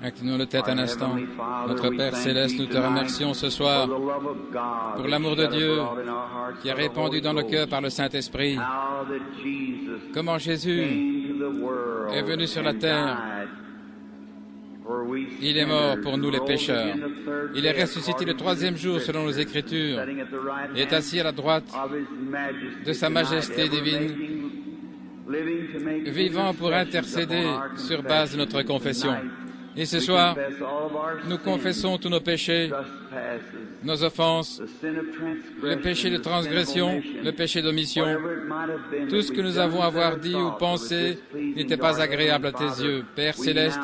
Inclinons nos têtes un instant. Notre Père Céleste, nous te remercions ce soir pour l'amour de Dieu qui est répandu dans nos cœurs par le Saint-Esprit. Comment Jésus est venu sur la terre. Il est mort pour nous les pécheurs. Il est ressuscité le troisième jour selon nos Écritures et est assis à la droite de sa majesté divine, vivant pour intercéder sur base de notre confession. Et ce soir, nous confessons tous nos péchés, nos offenses, le péché de transgression, le péché d'omission. Tout ce que nous avons à avoir dit ou pensé n'était pas agréable à tes yeux. Père Céleste,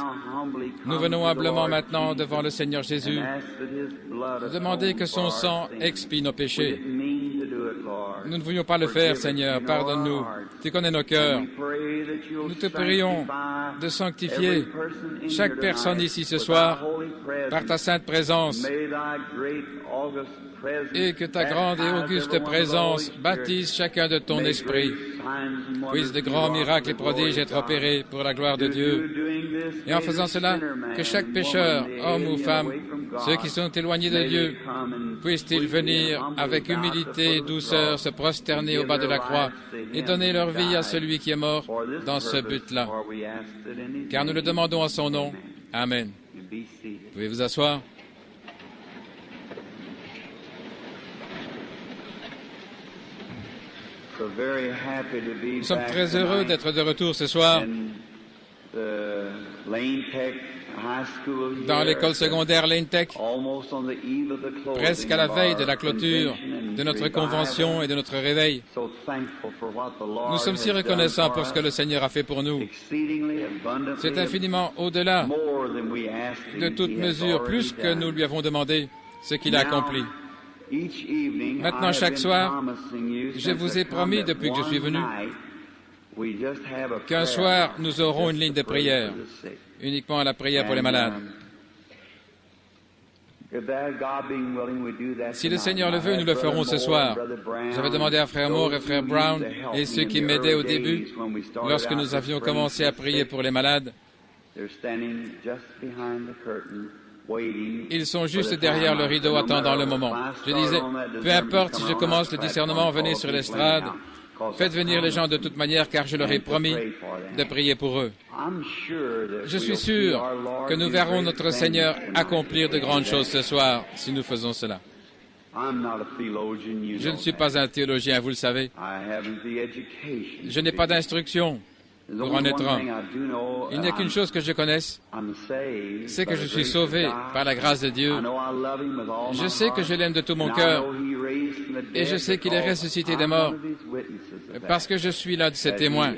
nous venons humblement maintenant devant le Seigneur Jésus, demander que son sang expie nos péchés. Nous ne voulions pas le faire, Seigneur, pardonne-nous. Tu connais nos cœurs. Nous te prions de sanctifier chaque personne ici ce soir par ta sainte présence et que ta grande et auguste présence baptise chacun de ton esprit. Puissent de grands miracles et prodiges être opérés pour la gloire de Dieu. Et en faisant cela, que chaque pécheur, homme ou femme, ceux qui sont éloignés de Dieu, puissent-ils venir avec humilité et douceur se prosterner au bas de la croix et donner leur vie à celui qui est mort dans ce but-là. Car nous le demandons à son nom. Amen. Vous pouvez vous asseoir. Nous sommes très heureux d'être de retour ce soir dans l'école secondaire Lane Tech, presque à la veille de la clôture de notre convention et de notre réveil. Nous sommes si reconnaissants pour ce que le Seigneur a fait pour nous. C'est infiniment au-delà de toute mesure, plus que nous lui avons demandé, ce qu'il a accompli. Maintenant, chaque soir, je vous ai promis depuis que je suis venu qu'un soir, nous aurons une ligne de prière, uniquement à la prière pour les malades. Si le Seigneur le veut, nous le ferons ce soir. J'avais demandé à Frère Moore et Frère Brown et ceux qui m'aidaient au début, lorsque nous avions commencé à prier pour les malades, ils sont juste derrière le rideau attendant le moment. Je disais, peu importe si je commence le discernement, venez sur l'estrade, faites venir les gens de toute manière, car je leur ai promis de prier pour eux. Je suis sûr que nous verrons notre Seigneur accomplir de grandes choses ce soir, si nous faisons cela. Je ne suis pas un théologien, vous le savez. Je n'ai pas d'instruction pour en être un. Il n'y a qu'une chose que je connaisse, c'est que je suis sauvé par la grâce de Dieu. Je sais que je l'aime de tout mon cœur et je sais qu'il est ressuscité des morts parce que je suis l'un de ses témoins.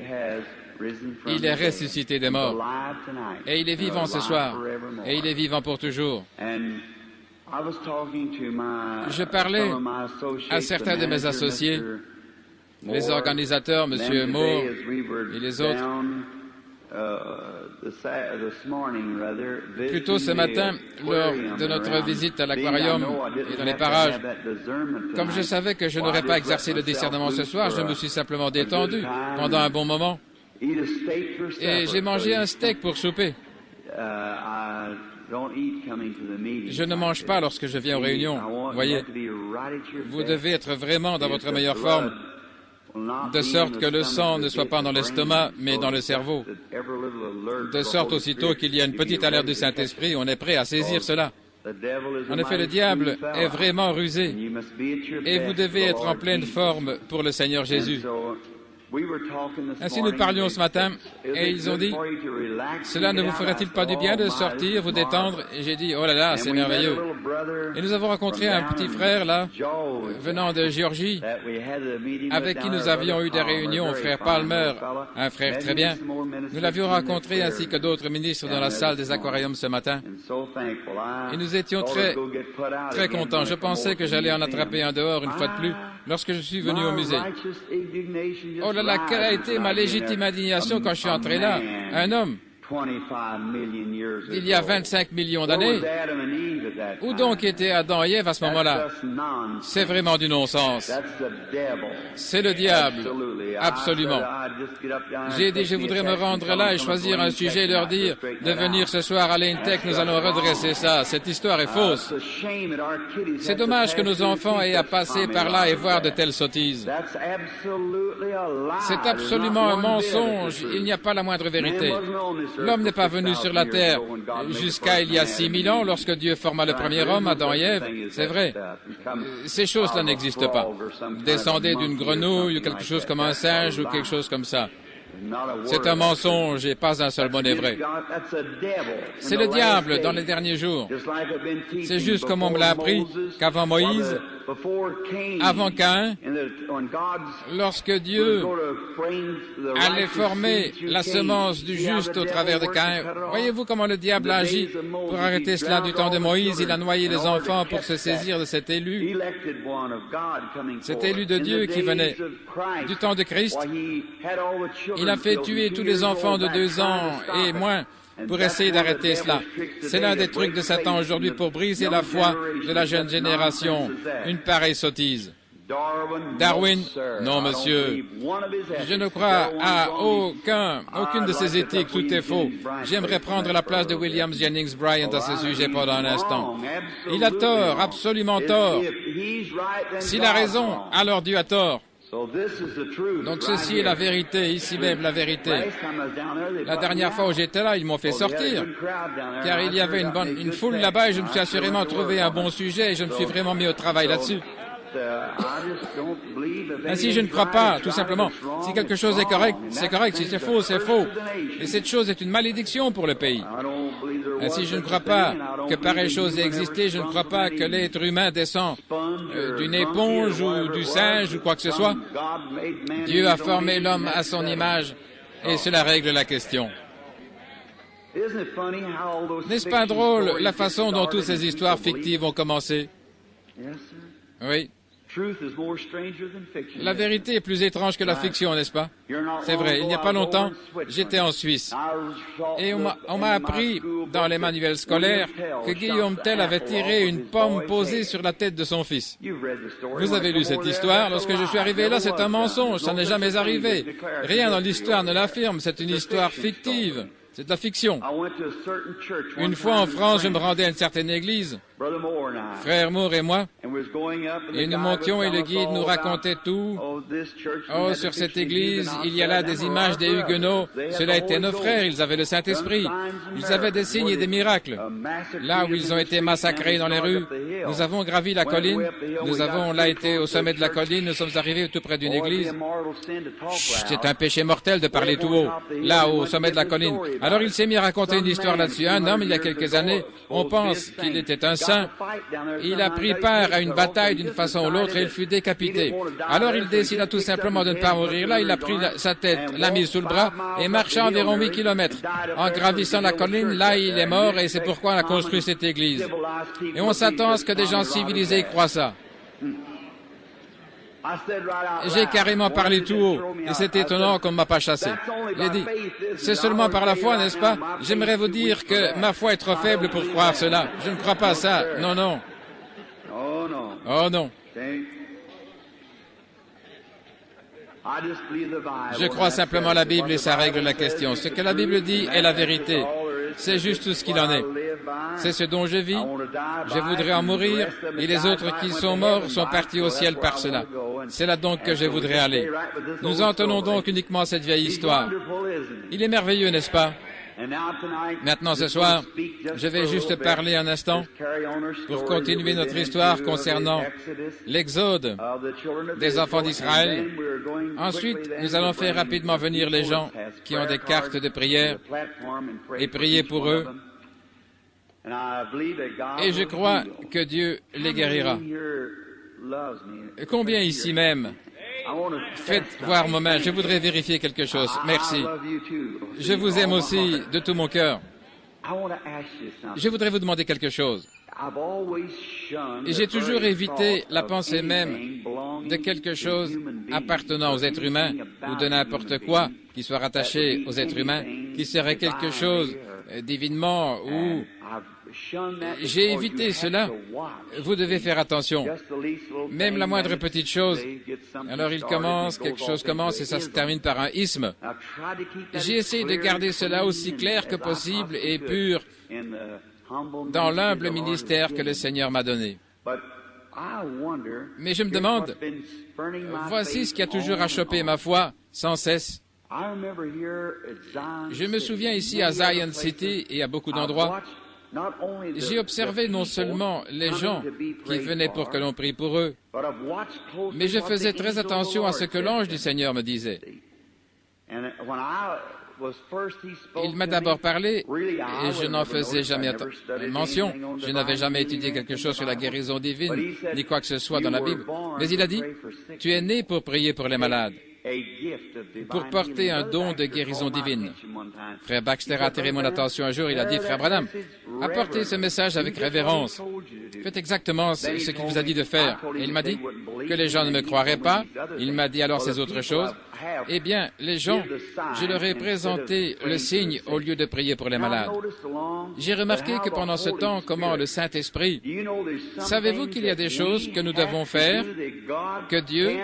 Il est ressuscité des morts et il est vivant ce soir et il est vivant pour toujours. Je parlais à certains de mes associés, les organisateurs, M. Moore et les autres, plus tôt ce matin, lors de notre visite à l'aquarium et dans les parages. Comme je savais que je n'aurais pas exercé le discernement ce soir, je me suis simplement détendu pendant un bon moment. Et j'ai mangé un steak pour souper. Je ne mange pas lorsque je viens aux réunions. Voyez, vous devez être vraiment dans votre meilleure forme, de sorte que le sang ne soit pas dans l'estomac, mais dans le cerveau. De sorte aussitôt qu'il y a une petite alerte du Saint-Esprit, on est prêt à saisir cela. En effet, le diable est vraiment rusé, et vous devez être en pleine forme pour le Seigneur Jésus. Ainsi, nous parlions ce matin, et ils ont dit, « Cela ne vous ferait-il pas du bien de sortir, vous détendre ?» Et j'ai dit, « Oh là là, c'est merveilleux. » Et nous avons rencontré un petit frère, là, venant de Géorgie, avec qui nous avions eu des réunions, frère Palmer, un frère très bien. Nous l'avions rencontré ainsi que d'autres ministres dans la salle des aquariums ce matin. Et nous étions très contents. Je pensais que j'allais en attraper un dehors une fois de plus lorsque je suis venu au musée. Oh là là, quelle a été ma légitime indignation quand je suis entré là. Un homme il y a 25 millions d'années. Où donc étaient Adam et Ève à ce moment-là? C'est vraiment du non-sens. C'est le diable, absolument. J'ai dit, je voudrais me rendre là et choisir un sujet et leur dire de venir ce soir à l'Intech, nous allons redresser ça. Cette histoire est fausse. C'est dommage que nos enfants aient à passer par là et voir de telles sottises. C'est absolument un mensonge. Il n'y a pas la moindre vérité. L'homme n'est pas venu sur la terre jusqu'à il y a 6000 ans lorsque Dieu forma le premier homme, Adam et Ève. C'est vrai. Ces choses-là n'existent pas. Descendez d'une grenouille ou quelque chose comme un singe ou quelque chose comme ça. C'est un mensonge et pas un seul mot n'est vrai. C'est le diable dans les derniers jours. C'est juste comme on me l'a appris qu'avant Moïse, avant Caïn, lorsque Dieu allait former la semence du juste au travers de Caïn, voyez-vous comment le diable agit pour arrêter cela du temps de Moïse? Il a noyé les enfants pour se saisir de cet élu de Dieu qui venait du temps de Christ. Il a fait tuer tous les enfants de 2 ans et moins pour essayer d'arrêter cela. C'est l'un des trucs de Satan aujourd'hui pour briser la foi de la jeune génération. Une pareille sottise. Darwin, non monsieur, je ne crois à aucune de ces éthiques, tout est faux. J'aimerais prendre la place de William Jennings Bryan à ce sujet pendant un instant. Il a tort, absolument tort. S'il a raison, alors Dieu a tort. Donc ceci est la vérité, ici même la vérité. La dernière fois où j'étais là, ils m'ont fait sortir, car il y avait une foule là-bas et je me suis assurément trouvé un bon sujet et je me suis vraiment mis au travail là-dessus. Ainsi, je ne crois pas, tout simplement. Si quelque chose est correct, c'est correct. Si c'est faux, c'est faux. Et cette chose est une malédiction pour le pays. Ainsi, je ne crois pas que pareille chose ait existé. Je ne crois pas que l'être humain descend d'une éponge ou du singe ou quoi que ce soit. Dieu a formé l'homme à son image et cela règle la question. N'est-ce pas drôle la façon dont toutes ces histoires fictives ont commencé? Oui. La vérité est plus étrange que la fiction, n'est-ce pas? C'est vrai. Il n'y a pas longtemps, j'étais en Suisse. Et on m'a appris dans les manuels scolaires que Guillaume Tell avait tiré une pomme posée sur la tête de son fils. Vous avez lu cette histoire? Lorsque je suis arrivé là, c'est un mensonge. Ça n'est jamais arrivé. Rien dans l'histoire ne l'affirme. C'est une histoire fictive. C'est de la fiction. Une fois en France, je me rendais à une certaine église, Frère Moore et moi, et nous montions et le guide nous racontait tout. Oh, sur cette église, il y a là des images des Huguenots. Cela étaient nos frères, ils avaient le Saint-Esprit. Ils avaient des signes et des miracles. Là où ils ont été massacrés dans les rues, nous avons gravi la colline. Nous avons là été au sommet de la colline. Nous sommes arrivés tout près d'une église. C'est un péché mortel de parler tout haut, là au sommet de la colline. Alors il s'est mis à raconter une histoire là-dessus. Un homme, il y a quelques années, on pense qu'il était un saint. Il a pris part à une bataille d'une façon ou l'autre et il fut décapité. Alors il décida tout simplement de ne pas mourir là. Il a pris sa tête, l'a mise sous le bras et marcha environ 8 kilomètres. En gravissant la colline, là il est mort et c'est pourquoi on a construit cette église. Et on s'attend à ce que des gens civilisés croient ça. J'ai carrément parlé tout haut, et c'est étonnant qu'on ne m'a pas chassé. J'ai dit, c'est seulement par la foi, n'est-ce pas? J'aimerais vous dire que ma foi est trop faible pour croire cela. Je ne crois pas ça. Non, non. Oh non. Je crois simplement la Bible et ça règle la question. Ce que la Bible dit est la vérité. C'est juste tout ce qu'il en est. C'est ce dont je vis. Je voudrais en mourir et les autres qui sont morts sont partis au ciel par cela. C'est là donc que je voudrais aller. Nous en tenons donc uniquement à cette vieille histoire. Il est merveilleux, n'est-ce pas? Maintenant, ce soir, je vais juste parler un instant pour continuer notre histoire concernant l'Exode des enfants d'Israël. Ensuite, nous allons faire rapidement venir les gens qui ont des cartes de prière et prier pour eux. Et je crois que Dieu les guérira. Combien ici même? Faites voir ma main. Je voudrais vérifier quelque chose. Merci. Je vous aime aussi de tout mon cœur. Je voudrais vous demander quelque chose. Et j'ai toujours évité la pensée même de quelque chose appartenant aux êtres humains ou de n'importe quoi qui soit rattaché aux êtres humains. qui serait quelque chose divinement ou j'ai évité cela. Vous devez faire attention. Même la moindre petite chose. Alors il commence, quelque chose commence et ça se termine par un isthme. J'ai essayé de garder cela aussi clair que possible et pur dans l'humble ministère que le Seigneur m'a donné. Mais je me demande, voici ce qui a toujours achoppé ma foi sans cesse. Je me souviens ici à Zion City et à beaucoup d'endroits, j'ai observé non seulement les gens qui venaient pour que l'on prie pour eux, mais je faisais très attention à ce que l'ange du Seigneur me disait. Il m'a d'abord parlé et je n'en faisais jamais mention. Je n'avais jamais étudié quelque chose sur la guérison divine, ni quoi que ce soit dans la Bible. Mais il a dit, « Tu es né pour prier pour les malades, pour porter un don de guérison divine. » Frère Baxter a attiré mon attention un jour, il a dit, « Frère Branham, apportez ce message avec révérence. Faites exactement ce qu'il vous a dit de faire. » Et il m'a dit que les gens ne me croiraient pas. Il m'a dit alors ces autres choses. Eh bien, les gens, je leur ai présenté le signe au lieu de prier pour les malades. J'ai remarqué que pendant ce temps, comment le Saint-Esprit, savez-vous qu'il y a des choses que nous devons faire, que Dieu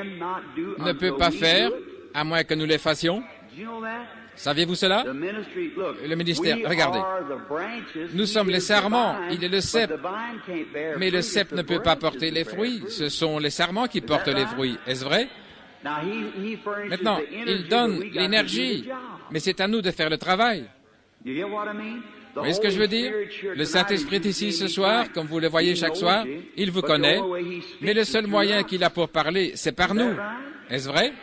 ne peut pas faire, à moins que nous les fassions? Saviez-vous cela? Le ministère, regardez. Nous sommes les sarments, il est le cep. Mais le cep ne peut pas porter les fruits, ce sont les sarments qui portent les fruits. Est-ce vrai? Maintenant, il donne l'énergie, mais c'est à nous de faire le travail. Vous voyez ce que je veux dire? Le Saint-Esprit est ici ce soir, comme vous le voyez chaque soir, il vous connaît, mais le seul moyen qu'il a pour parler, c'est par nous. Est-ce vrai?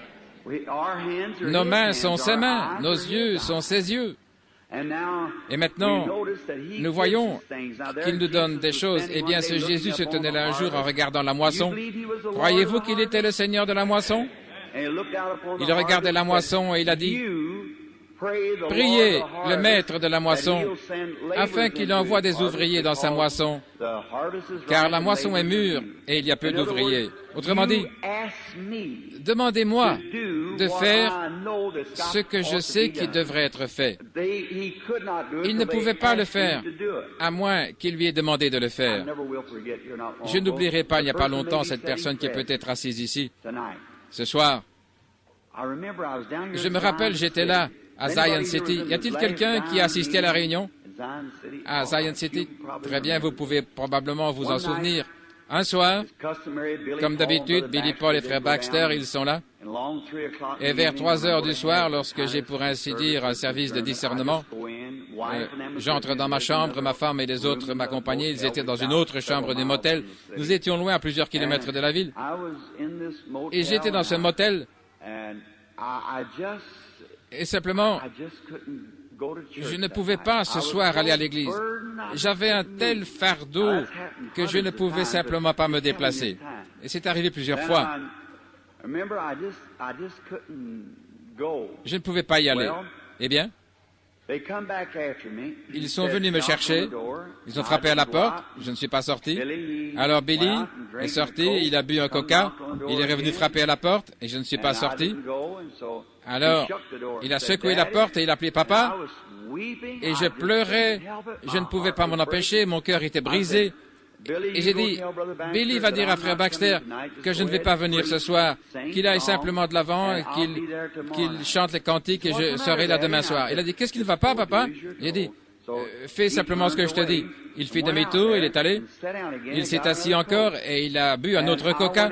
Nos mains sont ses mains, nos yeux sont ses yeux. Et maintenant, nous voyons qu'il nous donne des choses. Eh bien, ce Jésus se tenait là un jour en regardant la moisson. Croyez-vous qu'il était le Seigneur de la moisson? Il regardait la moisson et il a dit, « Priez le maître de la moisson afin qu'il envoie des ouvriers dans sa moisson, car la moisson est mûre et il y a peu d'ouvriers. » Autrement dit, demandez-moi de faire ce que je sais qui devrait être fait. Il ne pouvait pas le faire, à moins qu'il lui ait demandé de le faire. Je n'oublierai pas, il n'y a pas longtemps, cette personne qui est peut-être assise ici, ce soir. Je me rappelle, j'étais là, à Zion City. Y a-t-il quelqu'un qui a assisté à la réunion? À Zion City? Très bien, vous pouvez probablement vous en souvenir. Un soir, comme d'habitude, Billy Paul et frère Baxter, ils sont là. Et vers 3 heures du soir, lorsque j'ai pour ainsi dire un service de discernement, j'entre dans ma chambre, ma femme et les autres m'accompagnaient. Ils étaient dans une autre chambre du motel. Nous étions loin, à plusieurs kilomètres de la ville. Et j'étais dans ce motel. Et simplement, je ne pouvais pas ce soir aller à l'église. J'avais un tel fardeau que je ne pouvais simplement pas me déplacer. Et c'est arrivé plusieurs fois. Je ne pouvais pas y aller. Eh bien, ils sont venus me chercher. Ils ont frappé à la porte. Je ne suis pas sorti. Alors Billy est sorti. Il a bu un coca. Il est revenu frapper à la porte et je ne suis pas sorti. Alors, il a secoué la porte et il a appelé papa. Et je pleurais. Je ne pouvais pas m'en empêcher. Mon cœur était brisé. Et j'ai dit, Billy va dire à frère Baxter que je ne vais pas venir ce soir, qu'il aille simplement de l'avant, et qu'il chante les cantiques et je serai là demain soir. Il a dit, qu'est-ce qui ne va pas, papa? J'ai dit, fais simplement ce que je te dis. Il fit demi-tour, il est allé, il s'est assis encore et il a bu un autre coca.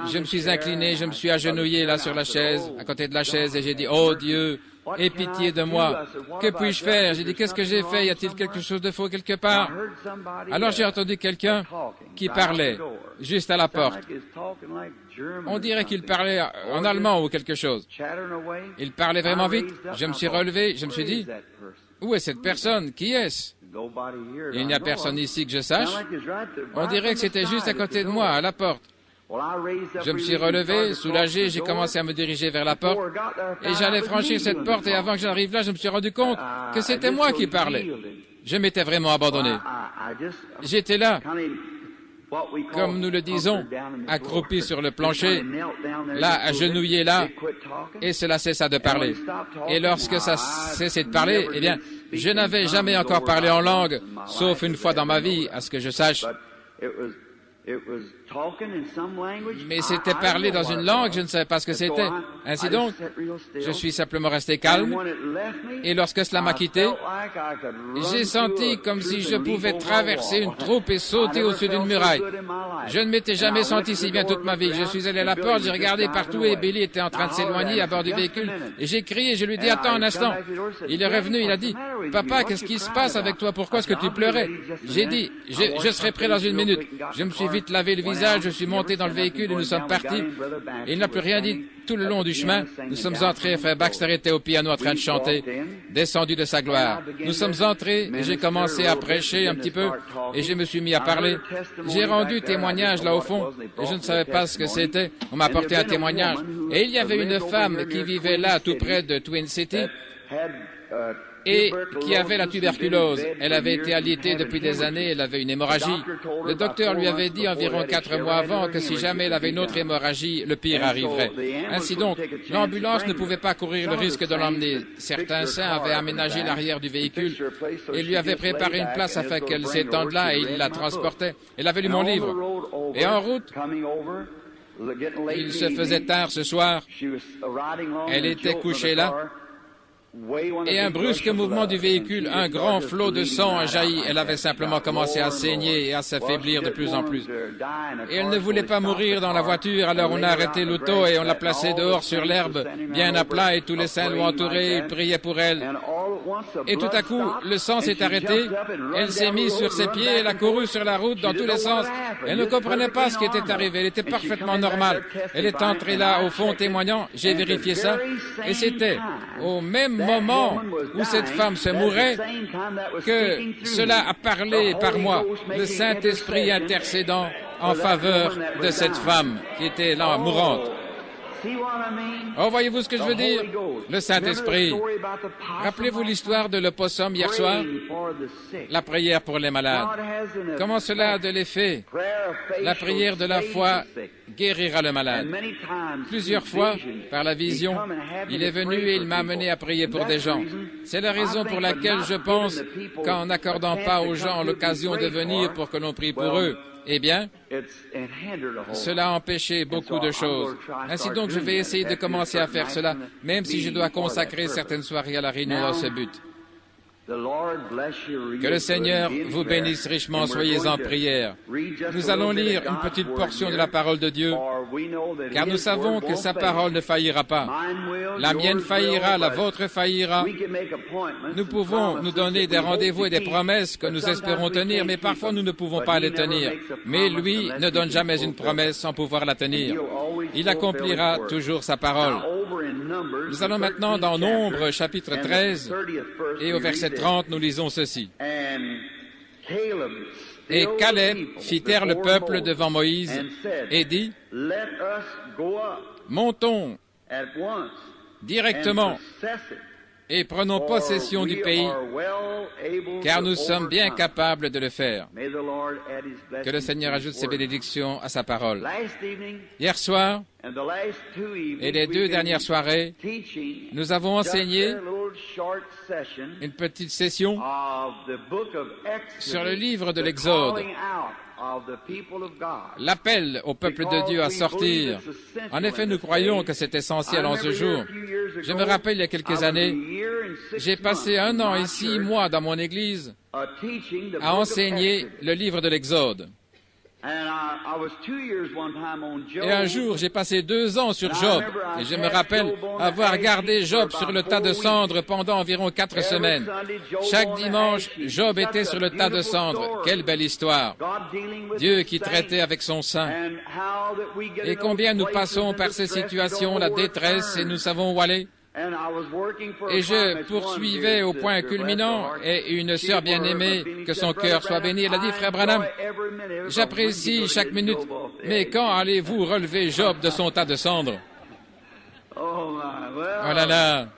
Je me suis incliné, je me suis agenouillé là sur la chaise, à côté de la chaise, et j'ai dit, oh Dieu, aie pitié de moi. Que puis-je faire? J'ai dit, qu'est-ce que j'ai fait? Y a-t-il quelque chose de faux quelque part? Alors j'ai entendu quelqu'un qui parlait juste à la porte. On dirait qu'il parlait en allemand ou quelque chose. Il parlait vraiment vite. Je me suis relevé, je me suis dit, où est cette personne? Qui est-ce? Il n'y a personne ici que je sache. On dirait que c'était juste à côté de moi, à la porte. Je me suis relevé, soulagé, j'ai commencé à me diriger vers la porte et j'allais franchir cette porte et avant que j'arrive là, je me suis rendu compte que c'était moi qui parlais. Je m'étais vraiment abandonné. J'étais là comme nous le disons, accroupi sur le plancher, là, agenouillé là, et cela cessa de parler. Et lorsque ça cessait de parler, eh bien, je n'avais jamais encore parlé en langue, sauf une fois dans ma vie, à ce que je sache. Mais c'était parlé dans une langue, je ne savais pas ce que c'était. Ainsi donc, je suis simplement resté calme, et lorsque cela m'a quitté, j'ai senti comme si je pouvais traverser une troupe et sauter au-dessus d'une muraille. Je ne m'étais jamais senti si bien toute ma vie. Je suis allé à la porte, j'ai regardé partout et Billy était en train de s'éloigner à bord du véhicule, et j'ai crié, je lui ai dit, attends un instant. Il est revenu, il a dit, papa, qu'est-ce qui se passe avec toi? Pourquoi est-ce que tu pleurais? J'ai dit, je serai prêt dans une minute. Je me suis vite lavé le visage, je suis monté dans le véhicule et nous sommes partis. Et il n'a plus rien dit tout le long du chemin. Nous sommes entrés, frère Baxter était au piano en train de chanter, descendu de sa gloire. Nous sommes entrés et j'ai commencé à prêcher un petit peu et je me suis mis à parler. J'ai rendu témoignage là au fond et je ne savais pas ce que c'était. On m'a apporté un témoignage. Et il y avait une femme qui vivait là tout près de Twin City et qui avait la tuberculose. Elle avait été alitée depuis des années, elle avait une hémorragie. Le docteur lui avait dit environ 4 mois avant que si jamais elle avait une autre hémorragie, le pire arriverait. Ainsi donc, l'ambulance ne pouvait pas courir le risque de l'emmener. Certains saints avaient aménagé l'arrière du véhicule et lui avaient préparé une place afin qu'elle s'étende là et il la transportait. Elle avait lu mon livre. Et en route, il se faisait tard ce soir. Elle était couchée là. Et un brusque mouvement du véhicule, un grand flot de sang a jailli. Elle avait simplement commencé à saigner et à s'affaiblir de plus en plus. Et elle ne voulait pas mourir dans la voiture, alors on a arrêté l'auto et on l'a placée dehors sur l'herbe, bien à plat, et tous les saints l'ont entourée, ils priaient pour elle. Et tout à coup, le sang s'est arrêté, elle s'est mise sur ses pieds, elle a couru sur la route dans tous les sens. Elle ne comprenait pas ce qui était arrivé, elle était parfaitement normale. Elle est entrée là, au fond, témoignant, j'ai vérifié ça, et c'était au même moment où cette femme se mourait que cela a parlé par moi, le Saint-Esprit intercédant en faveur de cette femme qui était là, mourante. Oh, voyez-vous ce que je veux dire? Le Saint-Esprit. Rappelez-vous l'histoire de l'opossum hier soir? La prière pour les malades. Comment cela a de l'effet? La prière de la foi guérira le malade. Plusieurs fois, par la vision, il est venu et il m'a amené à prier pour des gens. C'est la raison pour laquelle je pense qu'en n'accordant pas aux gens l'occasion de venir pour que l'on prie pour eux, eh bien, cela a empêché beaucoup de choses. Ainsi donc, je vais essayer de commencer à faire cela, même si je dois consacrer certaines soirées à la réunion dans ce but. Que le Seigneur vous bénisse richement, soyez en prière. Nous allons lire une petite portion de la parole de Dieu, car nous savons que sa parole ne faillira pas. La mienne faillira, la vôtre faillira. Nous pouvons nous donner des rendez-vous et des promesses que nous espérons tenir, mais parfois nous ne pouvons pas les tenir. Mais lui ne donne jamais une promesse sans pouvoir la tenir. Il accomplira toujours sa parole. Nous allons maintenant dans Nombre, chapitre 13, et au verset 30, nous lisons ceci. Et Caleb fit taire le peuple devant Moïse et dit, « Montons directement et prenons possession du pays, car nous sommes bien capables de le faire. » Que le Seigneur ajoute ses bénédictions à sa parole. Hier soir, et les 2 dernières soirées, nous avons enseigné une petite session sur le livre de l'Exode, l'appel au peuple de Dieu à sortir. En effet, nous croyons que c'est essentiel en ce jour. Je me rappelle, il y a quelques années, j'ai passé 1 an et 6 mois dans mon église à enseigner le livre de l'Exode. Et un jour, j'ai passé 2 ans sur Job, et je me rappelle avoir gardé Job sur le tas de cendres pendant environ 4 semaines. Chaque dimanche, Job était sur le tas de cendres. Quelle belle histoire! Dieu qui traitait avec son sein. Et combien nous passons par ces situations, la détresse, et nous savons où aller. Et je poursuivais au point culminant, et une sœur bien-aimée, que son cœur soit béni, elle a dit, « Frère Branham, j'apprécie chaque minute, mais quand allez-vous relever Job de son tas de cendres? » Oh là là!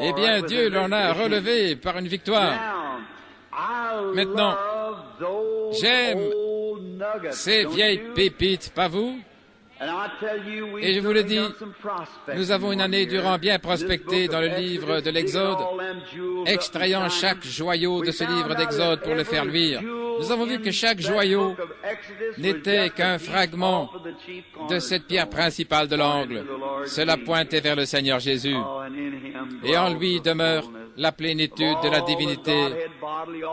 Eh bien, Dieu l'en a relevé par une victoire. Maintenant, j'aime ces vieilles pépites, pas vous? Et je vous le dis, nous avons une année durant bien prospecté dans le livre de l'Exode, extrayant chaque joyau de ce livre d'Exode pour le faire luire. Nous avons vu que chaque joyau n'était qu'un fragment de cette pierre principale de l'angle. Cela pointait vers le Seigneur Jésus. Et en lui demeure la plénitude de la divinité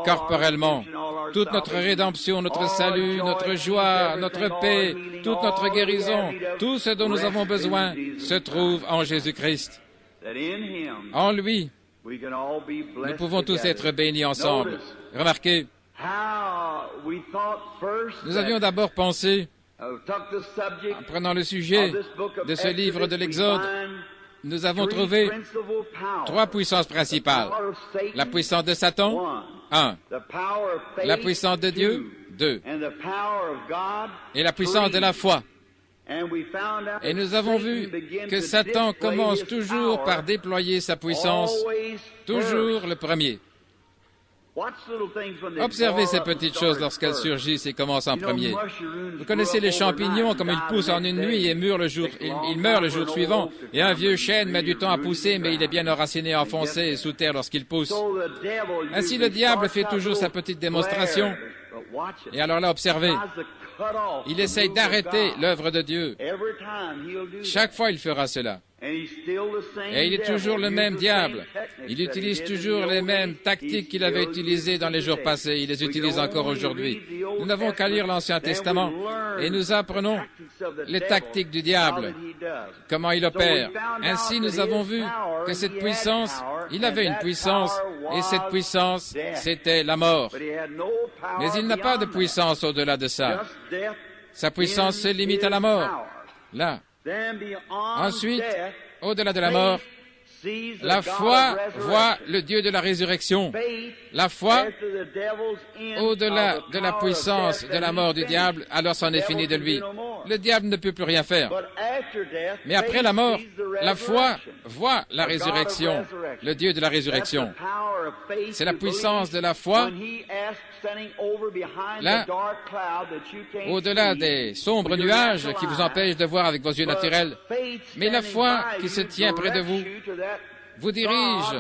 corporellement. Toute notre rédemption, notre salut, notre joie, notre paix, toute notre guérison, tout ce dont nous avons besoin se trouve en Jésus-Christ. En lui, nous pouvons tous être bénis ensemble. Remarquez, nous avions d'abord pensé, en prenant le sujet de ce livre de l'Exode, nous avons trouvé trois puissances principales. La puissance de Satan, 1. La puissance de Dieu, 2. Et la puissance de la foi. Et nous avons vu que Satan commence toujours par déployer sa puissance, toujours le premier. Observez ces petites choses lorsqu'elles surgissent et commencent en premier. Vous connaissez les champignons, comme ils poussent en une nuit et meurent le jour suivant. Et un vieux chêne met du temps à pousser, mais il est bien enraciné, enfoncé sous terre lorsqu'il pousse. Ainsi, le diable fait toujours sa petite démonstration. Et alors là, observez. Il essaye d'arrêter l'œuvre de Dieu. Chaque fois, il fera cela. Et il est toujours le même diable. Il utilise toujours les mêmes tactiques qu'il avait utilisées dans les jours passés. Il les utilise encore aujourd'hui. Nous n'avons qu'à lire l'Ancien Testament et nous apprenons les tactiques du diable, comment il opère. Ainsi, nous avons vu que cette puissance, il avait une puissance, et cette puissance, c'était la mort. Mais il n'a pas de puissance au-delà de ça. Sa puissance se limite à la mort. Là. Ensuite, au-delà de la mort, la foi voit le Dieu de la résurrection. La foi, au-delà de la puissance de la mort du diable, alors c'en est fini de lui. Le diable ne peut plus rien faire. Mais après la mort, la foi voit la résurrection, le Dieu de la résurrection. C'est la puissance de la foi, là, au-delà des sombres nuages qui vous empêchent de voir avec vos yeux naturels. Mais la foi qui se tient près de vous, vous dirige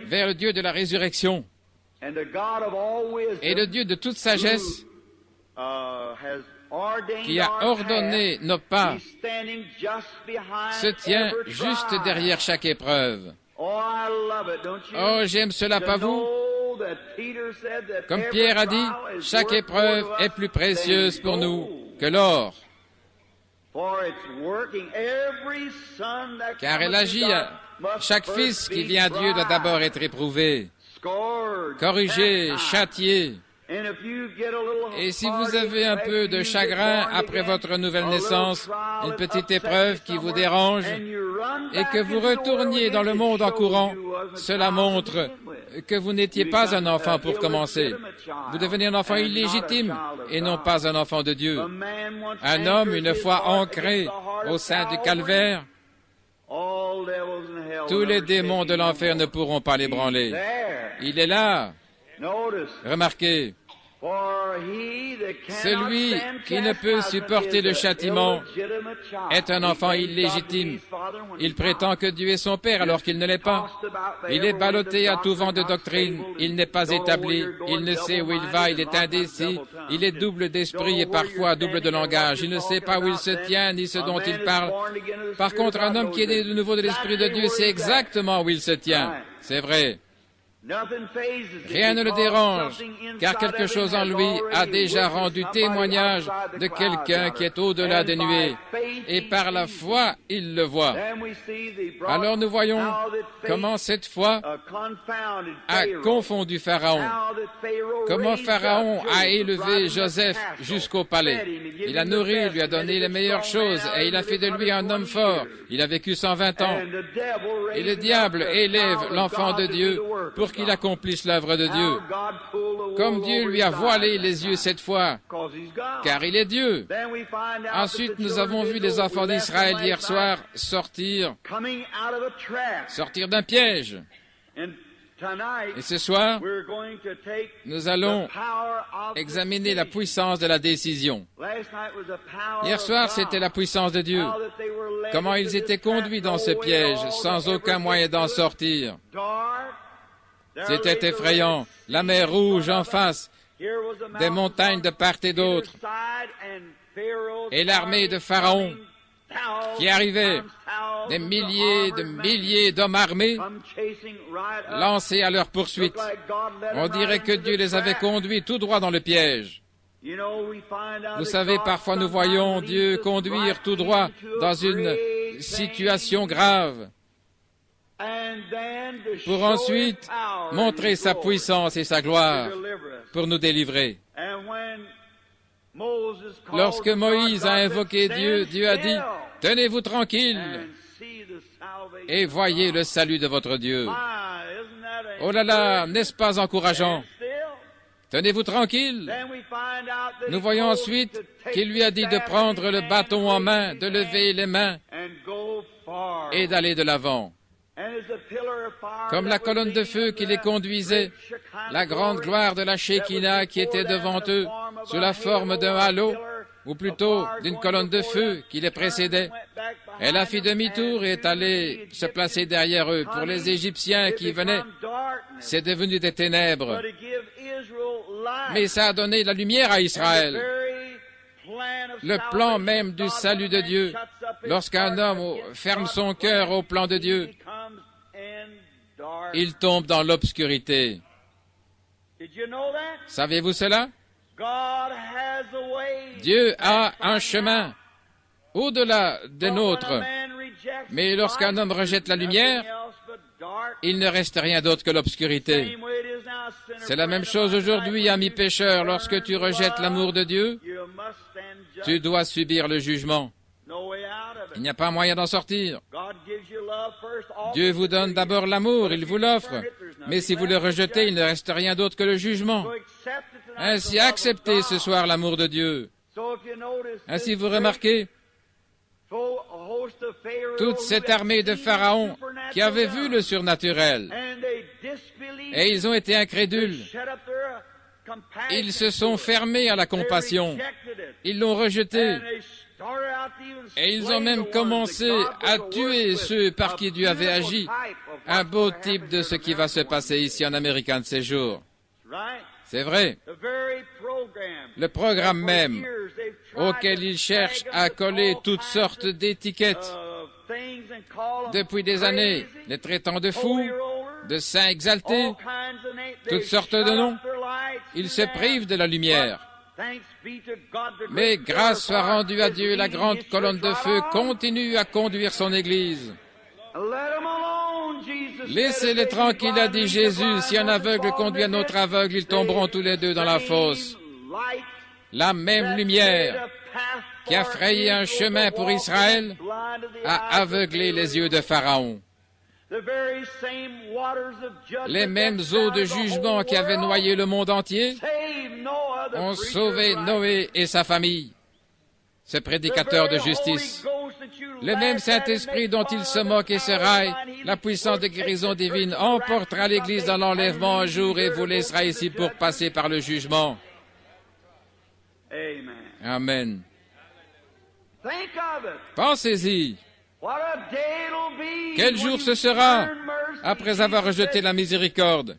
vers le Dieu de la résurrection. Et le Dieu de toute sagesse, qui a ordonné nos pas, se tient juste derrière chaque épreuve. Oh, j'aime cela, pas vous? Comme Pierre a dit, chaque épreuve est plus précieuse pour nous que l'or. Car elle agit à chaque fils qui vient à Dieu doit d'abord être éprouvé, corrigé, châtié. Et si vous avez un peu de chagrin après votre nouvelle naissance, une petite épreuve qui vous dérange, et que vous retourniez dans le monde en courant, cela montre que vous n'étiez pas un enfant pour commencer. Vous devenez un enfant illégitime et non pas un enfant de Dieu. Un homme, une fois ancré au sein du calvaire, tous les démons de l'enfer ne pourront pas l'ébranler. Il est là. Remarquez, celui qui ne peut supporter le châtiment est un enfant illégitime. Il prétend que Dieu est son père alors qu'il ne l'est pas. Il est ballotté à tout vent de doctrine. Il n'est pas établi. Il ne sait où il va. Il est indécis. Il est double d'esprit et parfois double de langage. Il ne sait pas où il se tient ni ce dont il parle. Par contre, un homme qui est né de nouveau de l'Esprit de Dieu sait exactement où il se tient. C'est vrai. Rien ne le dérange, car quelque chose en lui a déjà rendu témoignage de quelqu'un qui est au-delà des nuées, et par la foi, il le voit. Alors nous voyons comment cette foi a confondu Pharaon, comment Pharaon a élevé Joseph jusqu'au palais. Il a nourri, lui a donné les meilleures choses, et il a fait de lui un homme fort. Il a vécu 120 ans. Et le diable élève l'enfant de Dieu pour qu'il accomplisse l'œuvre de Dieu. Comme Dieu lui a voilé les yeux cette fois, car il est Dieu. Ensuite, nous avons vu les enfants d'Israël hier soir sortir d'un piège. Et ce soir, nous allons examiner la puissance de la décision. Hier soir, c'était la puissance de Dieu. Comment ils étaient conduits dans ce piège, sans aucun moyen d'en sortir. C'était effrayant. La mer Rouge en face, des montagnes de part et d'autre, et l'armée de Pharaon qui arrivait, des milliers d'hommes armés lancés à leur poursuite. On dirait que Dieu les avait conduits tout droit dans le piège. Vous savez, parfois nous voyons Dieu conduire tout droit dans une situation grave pour ensuite montrer sa puissance et sa gloire pour nous délivrer. Lorsque Moïse a invoqué Dieu, Dieu a dit, « Tenez-vous tranquille et voyez le salut de votre Dieu. » Oh là là, n'est-ce pas encourageant? Tenez-vous tranquille. Nous voyons ensuite qu'il lui a dit de prendre le bâton en main, de lever les mains et d'aller de l'avant. Comme la colonne de feu qui les conduisait, la grande gloire de la Shekinah qui était devant eux, sous la forme d'un halo, ou plutôt d'une colonne de feu qui les précédait. Elle a fait demi-tour et est allée se placer derrière eux. Pour les Égyptiens qui venaient, c'est devenu des ténèbres. Mais ça a donné la lumière à Israël. Le plan même du salut de Dieu, lorsqu'un homme ferme son cœur au plan de Dieu, il tombe dans l'obscurité. Savez-vous cela? Dieu a un chemin au-delà des nôtres. Mais lorsqu'un homme rejette la lumière, il ne reste rien d'autre que l'obscurité. C'est la même chose aujourd'hui, ami pécheur. Lorsque tu rejettes l'amour de Dieu, tu dois subir le jugement. Il n'y a pas moyen d'en sortir. Dieu vous donne d'abord l'amour, il vous l'offre. Mais si vous le rejetez, il ne reste rien d'autre que le jugement. Ainsi, acceptez ce soir l'amour de Dieu. Ainsi, vous remarquez, toute cette armée de Pharaon qui avait vu le surnaturel, et ils ont été incrédules. Ils se sont fermés à la compassion. Ils l'ont rejeté. Et ils ont même commencé à tuer ceux par qui Dieu avait agi. Un beau type de ce qui va se passer ici en Amérique de ces jours. C'est vrai. Le programme même auquel ils cherchent à coller toutes sortes d'étiquettes depuis des années, les traitant de fous, de saints exaltés, toutes sortes de noms, ils se privent de la lumière. Mais grâce soit rendue à Dieu, la grande colonne de feu continue à conduire son Église. Laissez-les tranquilles, a dit Jésus. Si un aveugle conduit un autre aveugle, ils tomberont tous les deux dans la fosse. La même lumière qui a frayé un chemin pour Israël a aveuglé les yeux de Pharaon. Les mêmes eaux de jugement qui avaient noyé le monde entier ont sauvé Noé et sa famille, ce prédicateur de justice. Le même Saint-Esprit dont il se moque et se raille, la puissance de guérison divine emportera l'Église dans l'enlèvement un jour et vous laissera ici pour passer par le jugement. Amen. Pensez-y. Quel jour ce sera après avoir rejeté la miséricorde?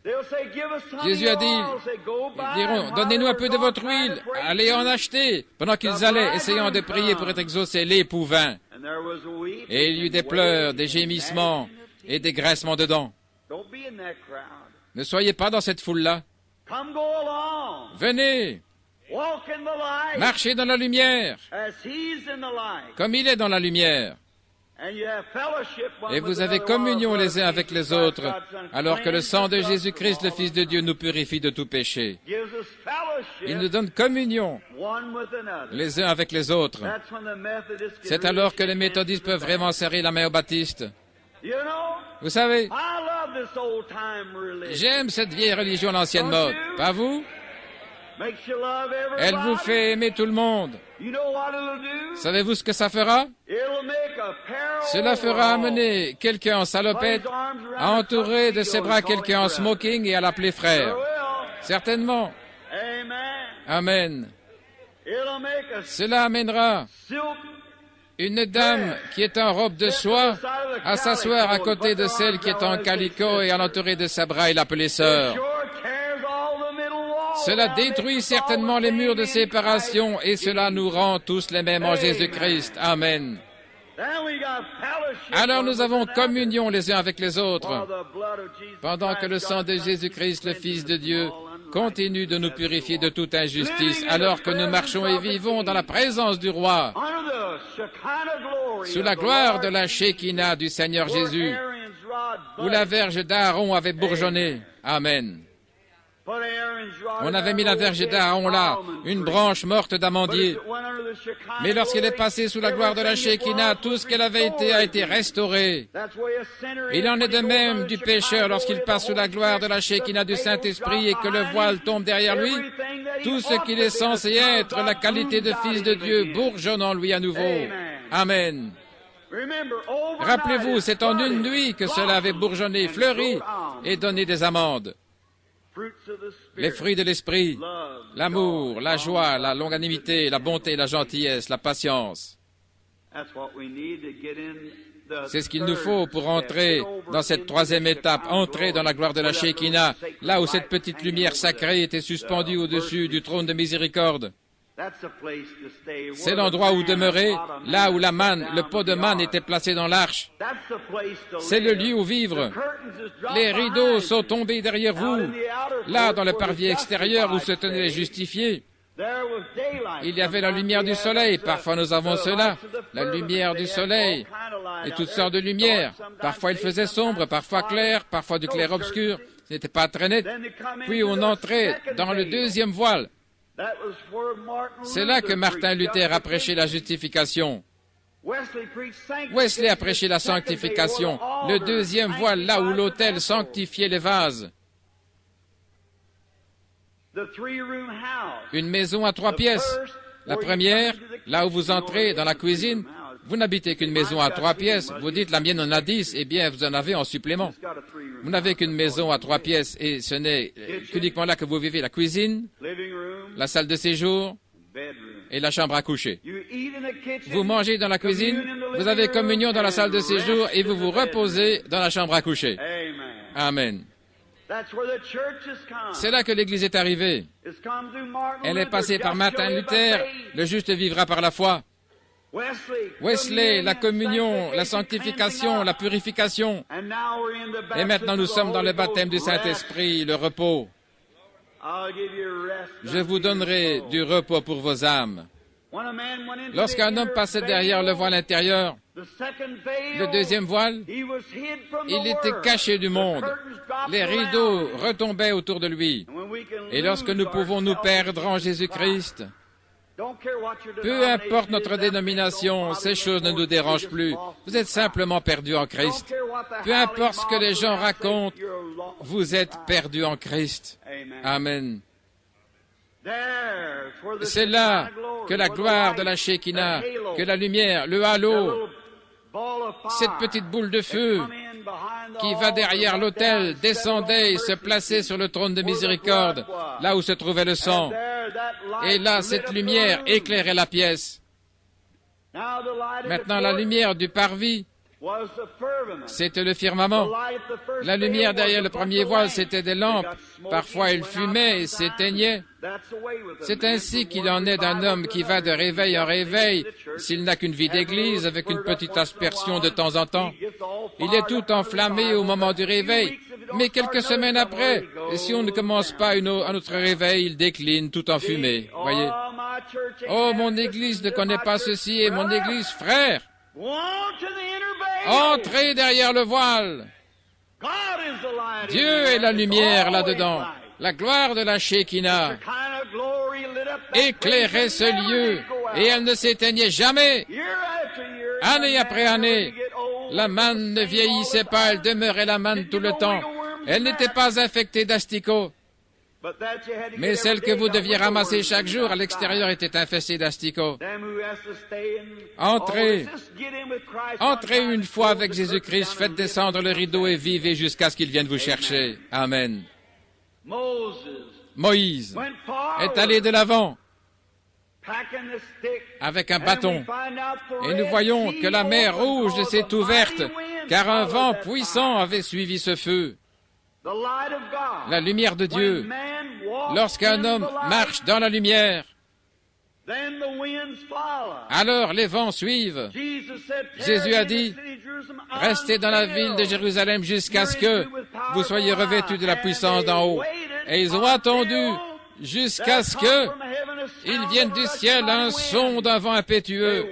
Jésus a dit, ils diront, donnez-nous un peu de votre huile, allez en acheter. Pendant qu'ils allaient, essayant de prier pour être exaucés, l'époux vint. Et il y eut des pleurs, des gémissements et des graissements de dents. Ne soyez pas dans cette foule-là. Venez, marchez dans la lumière, comme il est dans la lumière. Et vous avez communion les uns avec les autres, alors que le sang de Jésus-Christ, le Fils de Dieu, nous purifie de tout péché. Il nous donne communion les uns avec les autres. C'est alors que les méthodistes peuvent vraiment serrer la main aux baptistes. Vous savez, j'aime cette vieille religion à l'ancienne mode. Pas vous? Elle vous fait aimer tout le monde. Savez-vous ce que ça fera? Cela fera amener quelqu'un en salopette à entourer de ses bras quelqu'un en smoking et à l'appeler frère. Certainement. Amen. Cela amènera une dame qui est en robe de soie à s'asseoir à côté de celle qui est en calicot et à l'entourer de ses bras et l'appeler sœur. Cela détruit certainement les murs de séparation et cela nous rend tous les mêmes en Jésus-Christ. Amen. Alors nous avons communion les uns avec les autres, pendant que le sang de Jésus-Christ, le Fils de Dieu, continue de nous purifier de toute injustice, alors que nous marchons et vivons dans la présence du Roi, sous la gloire de la Shekinah du Seigneur Jésus, où la verge d'Aaron avait bourgeonné. Amen. On avait mis la verge d'Aaron là, une branche morte d'amandier. Mais lorsqu'elle est passée sous la gloire de la Shekinah, tout ce qu'elle avait été a été restauré. Il en est de même du pécheur lorsqu'il passe sous la gloire de la Shekinah du Saint-Esprit et que le voile tombe derrière lui. Tout ce qu'il est censé être, la qualité de fils de Dieu, bourgeonne en lui à nouveau. Amen. Rappelez-vous, c'est en une nuit que cela avait bourgeonné, fleuri et donné des amandes. Les fruits de l'esprit, l'amour, la joie, la longanimité, la bonté, la gentillesse, la patience. C'est ce qu'il nous faut pour entrer dans cette troisième étape, entrer dans la gloire de la Shekinah, là où cette petite lumière sacrée était suspendue au-dessus du trône de miséricorde. C'est l'endroit où demeurer, là où la manne, le pot de manne était placé dans l'arche. C'est le lieu où vivre. Les rideaux sont tombés derrière vous, là dans le parvis extérieur où se tenaient les justifiés. Il y avait la lumière du soleil, parfois nous avons cela, la lumière du soleil, et toutes sortes de lumières. Parfois il faisait sombre, parfois clair, parfois du clair obscur, ce n'était pas très net. Puis on entrait dans le deuxième voile. C'est là que Martin Luther a prêché la justification. Wesley a prêché la sanctification, le deuxième voile là où l'autel sanctifiait les vases. Une maison à 3 pièces. La première, là où vous entrez dans la cuisine, vous n'habitez qu'une maison à 3 pièces. Vous dites, la mienne en a 10, eh bien, vous en avez en supplément. Vous n'avez qu'une maison à 3 pièces et ce n'est qu'uniquement là que vous vivez. La cuisine, la salle de séjour et la chambre à coucher. Vous mangez dans la cuisine, vous avez communion dans la salle de séjour et vous vous reposez dans la chambre à coucher. Amen. C'est là que l'Église est arrivée. Elle est passée par Martin Luther, le juste vivra par la foi. Wesley, la communion, la sanctification, la purification. Et maintenant nous sommes dans le baptême du Saint-Esprit, le repos. Je vous donnerai du repos pour vos âmes. Lorsqu'un homme passait derrière le voile intérieur, le deuxième voile, il était caché du monde. Les rideaux retombaient autour de lui. Et lorsque nous pouvons nous perdre en Jésus-Christ, peu importe notre dénomination, ces choses ne nous dérangent plus. Vous êtes simplement perdus en Christ. Peu importe ce que les gens racontent, vous êtes perdus en Christ. Amen. C'est là que la gloire de la Shekinah, que la lumière, le halo, cette petite boule de feu qui va derrière l'autel, descendait et se plaçait sur le trône de miséricorde, là où se trouvait le sang. Et là, cette lumière éclairait la pièce. Maintenant, la lumière du parvis, c'était le firmament. La lumière derrière le premier voile, c'était des lampes. Parfois, elles fumaient et s'éteignaient. C'est ainsi qu'il en est d'un homme qui va de réveil en réveil, s'il n'a qu'une vie d'église avec une petite aspersion de temps en temps. Il est tout enflammé au moment du réveil, mais quelques semaines après, et si on ne commence pas un autre réveil, il décline tout enfumé. Voyez. Oh, mon église ne connaît pas ceci, et mon église, frère, entrez derrière le voile. Dieu est la lumière là-dedans. La gloire de la Shekinah éclairait ce lieu et elle ne s'éteignait jamais. Année après année, la manne ne vieillissait pas, elle demeurait la manne tout le temps. Elle n'était pas infectée d'asticots. Mais celle que vous deviez ramasser chaque jour à l'extérieur était infestée d'asticots. Entrez une fois avec Jésus-Christ, faites descendre le rideau et vivez jusqu'à ce qu'il vienne vous chercher. Amen. Moïse est allé de l'avant avec un bâton. Et nous voyons que la mer Rouge s'est ouverte, car un vent puissant avait suivi ce feu. La lumière de Dieu. Lorsqu'un homme marche dans la lumière, alors les vents suivent. Jésus a dit, restez dans la ville de Jérusalem jusqu'à ce que vous soyez revêtus de la puissance d'en haut. Et ils ont attendu jusqu'à ce que il vienne du ciel un son d'un vent impétueux.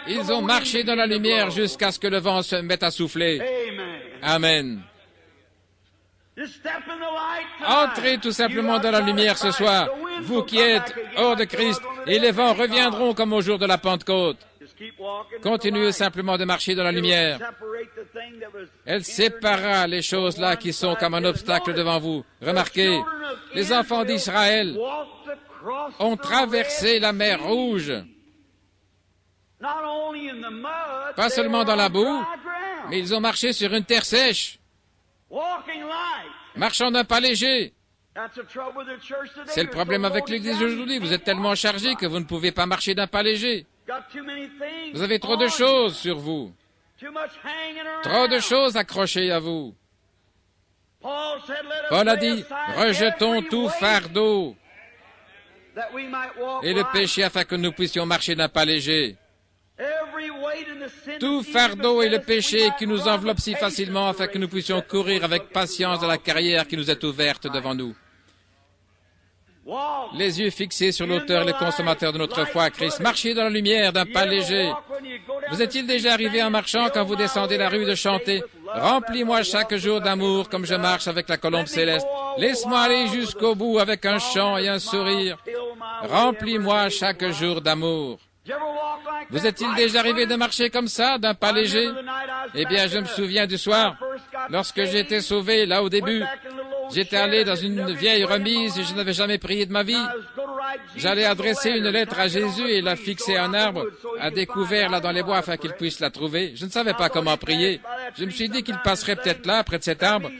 Ils ont marché dans la lumière jusqu'à ce que le vent se mette à souffler. Amen. Entrez tout simplement dans la lumière ce soir, vous qui êtes hors de Christ, et les vents reviendront comme au jour de la Pentecôte. Continuez simplement de marcher dans la lumière. Elle séparera les choses là qui sont comme un obstacle devant vous. Remarquez, les enfants d'Israël ont traversé la mer Rouge, pas seulement dans la boue, mais ils ont marché sur une terre sèche. Marchant d'un pas léger. C'est le problème avec l'Église aujourd'hui. Vous êtes tellement chargé que vous ne pouvez pas marcher d'un pas léger. Vous avez trop de choses sur vous. Trop de choses accrochées à vous. Paul a dit, rejetons tout fardeau et le péché afin que nous puissions marcher d'un pas léger. Tout fardeau et le péché qui nous enveloppe si facilement afin que nous puissions courir avec patience dans la carrière qui nous est ouverte devant nous. Les yeux fixés sur l'auteur et le consommateur de notre foi, Christ. Marchez dans la lumière d'un pas léger. Vous est-il déjà arrivé en marchant quand vous descendez la rue de chanter « Remplis-moi chaque jour d'amour comme je marche avec la colombe céleste. Laisse-moi aller jusqu'au bout avec un chant et un sourire. Remplis-moi chaque jour d'amour. » Vous est-il déjà arrivé de marcher comme ça, d'un pas léger? Eh bien, je me souviens du soir, lorsque j'ai été sauvé, là au début, j'étais allé dans une vieille remise et je n'avais jamais prié de ma vie. J'allais adresser une lettre à Jésus et la fixer à un arbre, à découvert là dans les bois afin qu'il puisse la trouver. Je ne savais pas comment prier. Je me suis dit qu'il passerait peut-être là, près de cet arbre,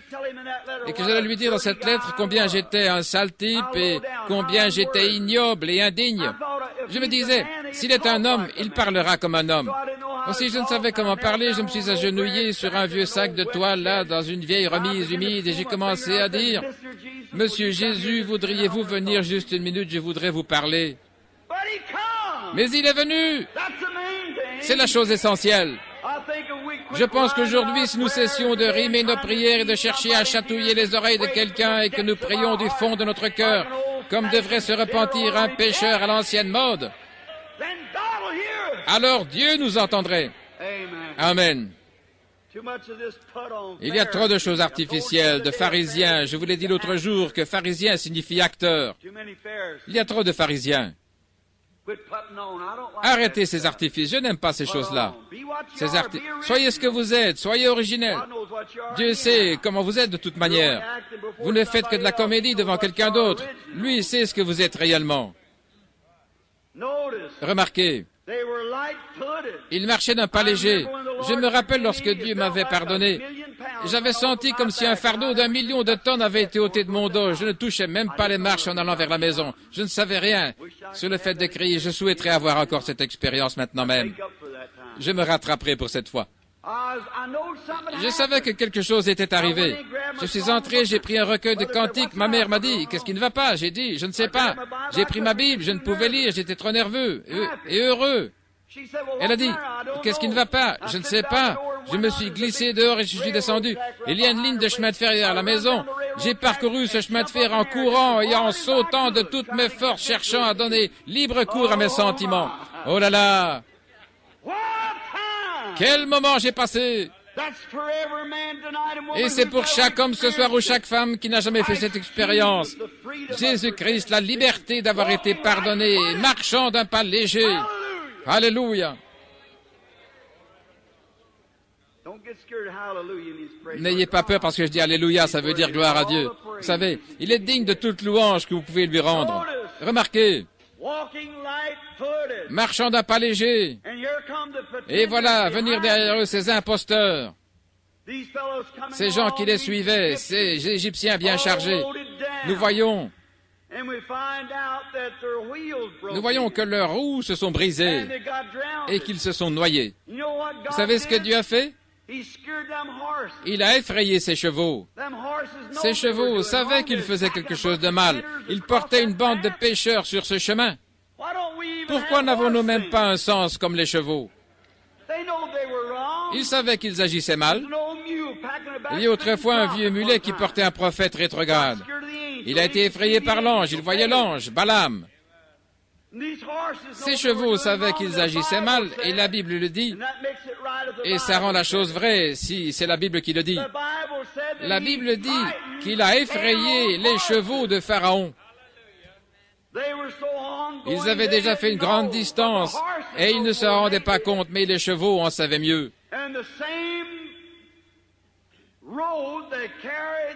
et que j'allais lui dire dans cette lettre combien j'étais un sale type et combien j'étais ignoble et indigne. Je me disais, s'il est un homme, il parlera comme un homme. Aussi, je ne savais comment parler, je me suis agenouillé sur un vieux sac de toile, là, dans une vieille remise humide, et j'ai commencé à dire, « Monsieur Jésus, voudriez-vous venir juste une minute, je voudrais vous parler. » Mais il est venu! C'est la chose essentielle. Je pense qu'aujourd'hui, si nous cessions de rimer nos prières et de chercher à chatouiller les oreilles de quelqu'un et que nous prions du fond de notre cœur, comme devrait se repentir un pécheur à l'ancienne mode, alors Dieu nous entendrait. Amen. Il y a trop de choses artificielles, de pharisiens. Je vous l'ai dit l'autre jour que pharisien signifie acteur. Il y a trop de pharisiens. Arrêtez ces artifices. Je n'aime pas ces choses-là. Soyez ce que vous êtes. Soyez originel. Dieu sait comment vous êtes de toute manière. Vous ne faites que de la comédie devant quelqu'un d'autre. Lui sait ce que vous êtes réellement. Remarquez, il marchait d'un pas léger. Je me rappelle lorsque Dieu m'avait pardonné. J'avais senti comme si un fardeau d'1 million de tonnes avait été ôté de mon dos. Je ne touchais même pas les marches en allant vers la maison. Je ne savais rien sur le fait de crier. Je souhaiterais avoir encore cette expérience maintenant même. Je me rattraperai pour cette fois. Je savais que quelque chose était arrivé. Je suis entré, j'ai pris un recueil de cantiques. Ma mère m'a dit, qu'est-ce qui ne va pas? J'ai dit, je ne sais pas. J'ai pris ma Bible, je ne pouvais lire, j'étais trop nerveux et heureux. Elle a dit, qu'est-ce qui ne va pas? Je ne sais pas. Je me suis glissé dehors et je suis descendu. Il y a une ligne de chemin de fer derrière la maison. J'ai parcouru ce chemin de fer en courant et en sautant de toutes mes forces, cherchant à donner libre cours à mes sentiments. Oh là là! Quel moment j'ai passé! Et c'est pour chaque homme ce soir ou chaque femme qui n'a jamais fait cette expérience. Jésus-Christ, la liberté d'avoir été pardonné, marchant d'un pas léger. Alléluia. N'ayez pas peur parce que je dis Alléluia, ça veut dire gloire à Dieu. Vous savez, il est digne de toute louange que vous pouvez lui rendre. Remarquez, marchant d'un pas léger, et voilà, venir derrière eux ces imposteurs, ces gens qui les suivaient, ces Égyptiens bien chargés. Nous voyons que leurs roues se sont brisées et qu'ils se sont noyés. Vous savez ce que Dieu a fait? Il a effrayé ses chevaux. Ces chevaux savaient qu'ils faisaient quelque chose de mal. Ils portaient une bande de pécheurs sur ce chemin. Pourquoi n'avons-nous même pas un sens comme les chevaux? Ils savaient qu'ils agissaient mal. Il y a autrefois un vieux mulet qui portait un prophète rétrograde. Il a été effrayé par l'ange. Il voyait l'ange, Balaam. Ces chevaux savaient qu'ils agissaient mal, et la Bible le dit, et ça rend la chose vraie si c'est la Bible qui le dit. La Bible dit qu'il a effrayé les chevaux de Pharaon. Ils avaient déjà fait une grande distance, et ils ne se rendaient pas compte, mais les chevaux en savaient mieux.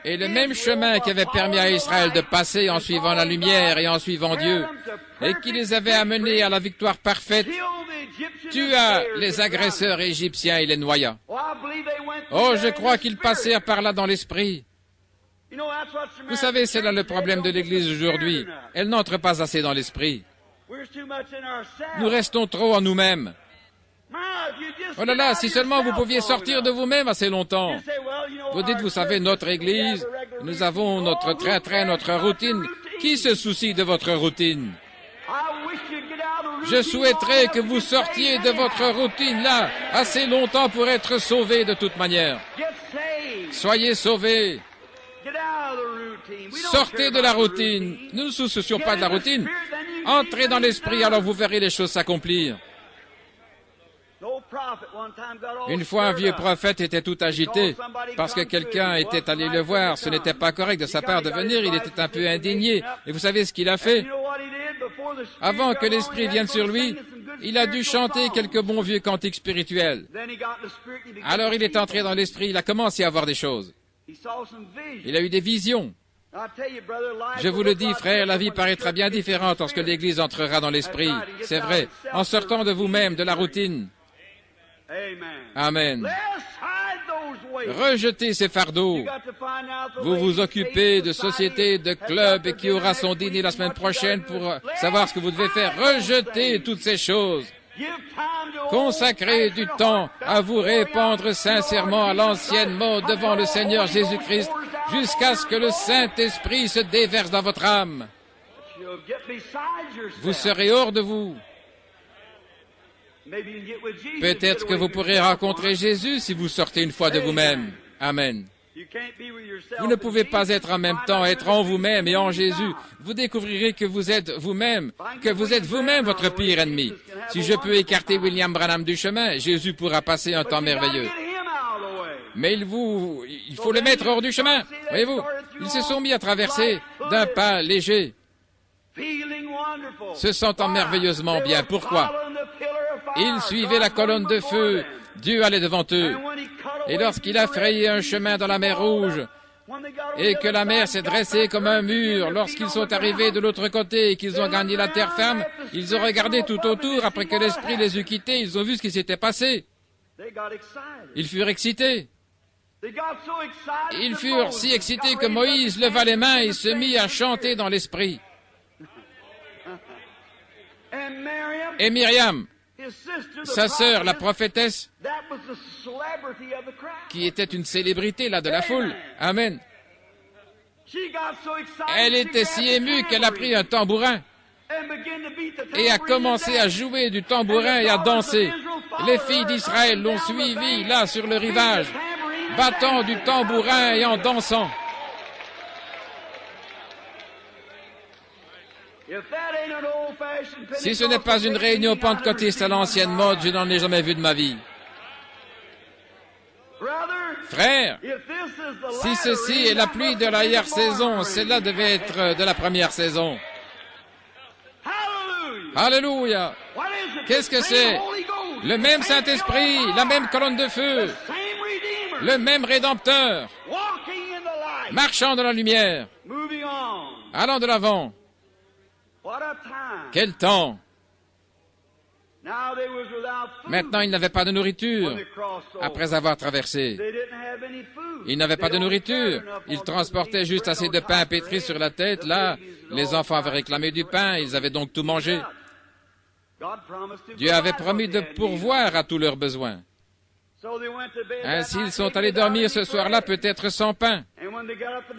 Et le même chemin qui avait permis à Israël de passer en suivant la lumière et en suivant Dieu, et qui les avait amenés à la victoire parfaite, tua les agresseurs égyptiens et les noya. Oh, je crois qu'ils passèrent par là dans l'esprit. Vous savez, c'est là le problème de l'Église aujourd'hui. Elle n'entre pas assez dans l'esprit. Nous restons trop en nous-mêmes. Oh là là, si seulement vous pouviez sortir de vous-même assez longtemps. Vous dites, vous savez, notre Église, nous avons notre train-train, notre routine. Qui se soucie de votre routine? Je souhaiterais que vous sortiez de votre routine là assez longtemps pour être sauvés de toute manière. Soyez sauvés. Sortez de la routine. Nous ne nous soucions pas de la routine. Entrez dans l'esprit, alors vous verrez les choses s'accomplir. Une fois, un vieux prophète était tout agité parce que quelqu'un était allé le voir. Ce n'était pas correct de sa part de venir. Il était un peu indigné. Et vous savez ce qu'il a fait? Avant que l'Esprit vienne sur lui, il a dû chanter quelques bons vieux cantiques spirituels. Alors il est entré dans l'Esprit. Il a commencé à voir des choses. Il a eu des visions. Je vous le dis, frère, la vie paraîtra bien différente lorsque l'Église entrera dans l'Esprit. C'est vrai. En sortant de vous-même, de la routine. Amen. Rejetez ces fardeaux. Vous vous occupez de sociétés, de clubs et qui aura son dîner la semaine prochaine pour savoir ce que vous devez faire. Rejetez toutes ces choses. Consacrez du temps à vous répandre sincèrement à l'ancienne mode devant le Seigneur Jésus-Christ jusqu'à ce que le Saint-Esprit se déverse dans votre âme. Vous serez hors de vous. Peut-être que vous pourrez rencontrer Jésus si vous sortez une fois de vous-même. Amen. Vous ne pouvez pas être en même temps, être en vous-même et en Jésus. Vous découvrirez que vous êtes vous-même, votre pire ennemi. Si je peux écarter William Branham du chemin, Jésus pourra passer un temps merveilleux. Mais il faut le mettre hors du chemin. Voyez-vous, ils se sont mis à traverser d'un pas léger, se sentant merveilleusement bien. Pourquoi? Ils suivaient la colonne de feu. Dieu allait devant eux. Et lorsqu'il a frayé un chemin dans la mer Rouge, et que la mer s'est dressée comme un mur, lorsqu'ils sont arrivés de l'autre côté et qu'ils ont gagné la terre ferme, ils ont regardé tout autour. Après que l'Esprit les eut quittés, ils ont vu ce qui s'était passé. Ils furent excités. Ils furent si excités que Moïse leva les mains et se mit à chanter dans l'Esprit. Et Myriam, sa sœur, la prophétesse, qui était une célébrité là de la foule. Amen. Elle était si émue qu'elle a pris un tambourin et a commencé à jouer du tambourin et à danser. Les filles d'Israël l'ont suivi là sur le rivage, battant du tambourin et en dansant. Si ce n'est pas une réunion pentecôtiste à l'ancienne mode, je n'en ai jamais vu de ma vie. Frère, si ceci est la pluie de l'arrière-saison, celle-là devait être de la première saison. Alléluia! Qu'est-ce que c'est? Le même Saint-Esprit, la même colonne de feu, le même Rédempteur, marchant dans la lumière, allant de l'avant. Quel temps! Maintenant, ils n'avaient pas de nourriture après avoir traversé. Ils n'avaient pas de nourriture. Ils transportaient juste assez de pain pétri sur la tête. Là, les enfants avaient réclamé du pain. Ils avaient donc tout mangé. Dieu avait promis de pourvoir à tous leurs besoins. Ainsi, ils sont allés dormir ce soir-là, peut-être sans pain.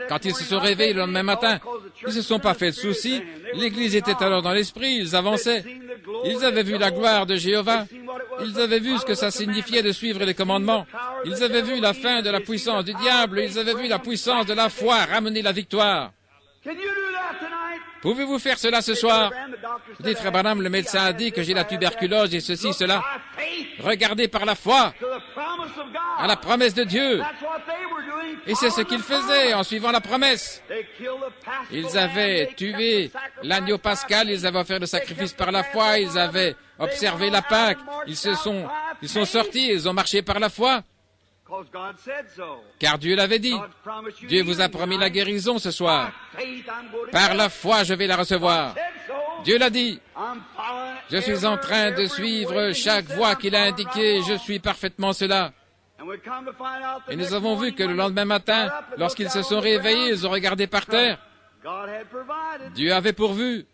Quand ils se sont réveillés le lendemain matin, ils ne se sont pas fait de soucis. L'Église était alors dans l'esprit, ils avançaient. Ils avaient vu la gloire de Jéhovah. Ils avaient vu ce que ça signifiait de suivre les commandements. Ils avaient vu la fin de la puissance du diable. Ils avaient vu la puissance de la foi ramener la victoire. Pouvez-vous faire cela ce soir? Vous dites, Frère Branham, le médecin a dit que j'ai la tuberculose et ceci, cela. Regardez par la foi à la promesse de Dieu. Et c'est ce qu'ils faisaient en suivant la promesse. Ils avaient tué l'agneau pascal, ils avaient offert le sacrifice par la foi, ils avaient observé la Pâque, ils sont sortis, ils ont marché par la foi. Car Dieu l'avait dit. Dieu vous a promis la guérison ce soir. Par la foi, je vais la recevoir. Dieu l'a dit. Je suis en train de suivre chaque voie qu'il a indiquée. Je suis parfaitement cela. Et nous avons vu que le lendemain matin, lorsqu'ils se sont réveillés, ils ont regardé par terre. Dieu avait pourvu.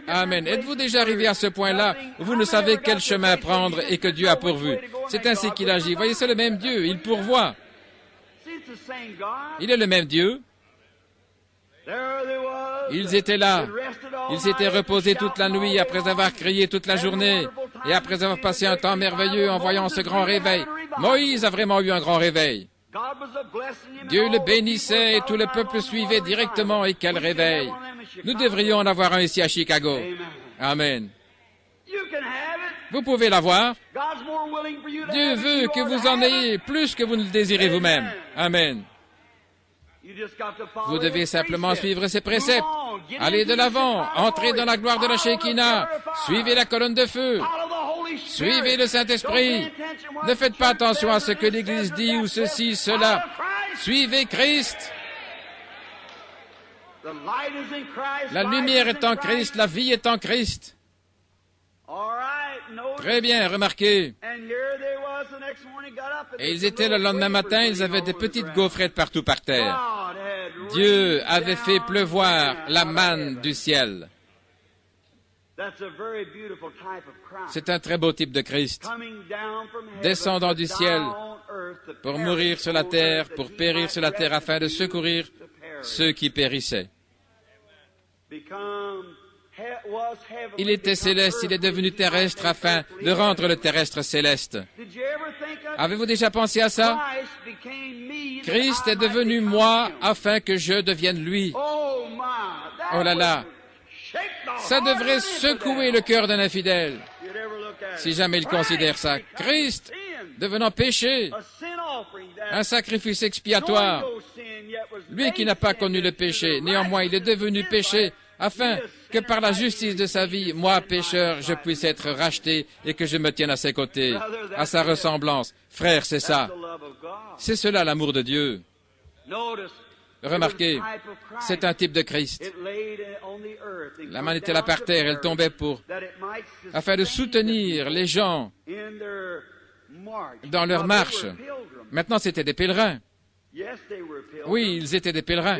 Amen. Êtes-vous déjà arrivé à ce point-là où vous ne savez quel chemin prendre et que Dieu a pourvu? C'est ainsi qu'il agit. Voyez, c'est le même Dieu. Il pourvoit. Il est le même Dieu. Ils étaient là. Ils s'étaient reposés toute la nuit après avoir crié toute la journée et après avoir passé un temps merveilleux en voyant ce grand réveil. Moïse a vraiment eu un grand réveil. Dieu le bénissait et tout le peuple suivait directement. Et quel réveil! Nous devrions en avoir un ici à Chicago. Amen. Vous pouvez l'avoir. Dieu veut que vous en ayez plus que vous ne le désirez vous-même. Amen. Vous devez simplement suivre ses préceptes. Allez de l'avant, entrez dans la gloire de la Shekinah, suivez la colonne de feu, suivez le Saint-Esprit. Ne faites pas attention à ce que l'Église dit ou ceci, cela. Suivez Christ. La lumière est en Christ, la vie est en Christ. Très bien, remarquez. Et ils étaient le lendemain matin, ils avaient des petites gaufrettes partout par terre. Dieu avait fait pleuvoir la manne du ciel. C'est un très beau type de Christ, descendant du ciel pour mourir sur la terre, pour périr sur la terre afin de secourir ceux qui périssaient. Il était céleste, il est devenu terrestre afin de rendre le terrestre céleste. Avez-vous déjà pensé à ça? Christ est devenu moi afin que je devienne lui. Oh là là! Ça devrait secouer le cœur d'un infidèle, si jamais il considère ça. Christ devenant péché, un sacrifice expiatoire. Lui qui n'a pas connu le péché, néanmoins il est devenu péché afin que par la justice de sa vie, moi, pécheur, je puisse être racheté et que je me tienne à ses côtés, à sa ressemblance. Frère, c'est ça. C'est cela l'amour de Dieu. Remarquez, c'est un type de Christ. La main était là par terre, elle tombait afin de soutenir les gens dans leur marche. Maintenant, c'étaient des pèlerins. Oui, ils étaient des pèlerins.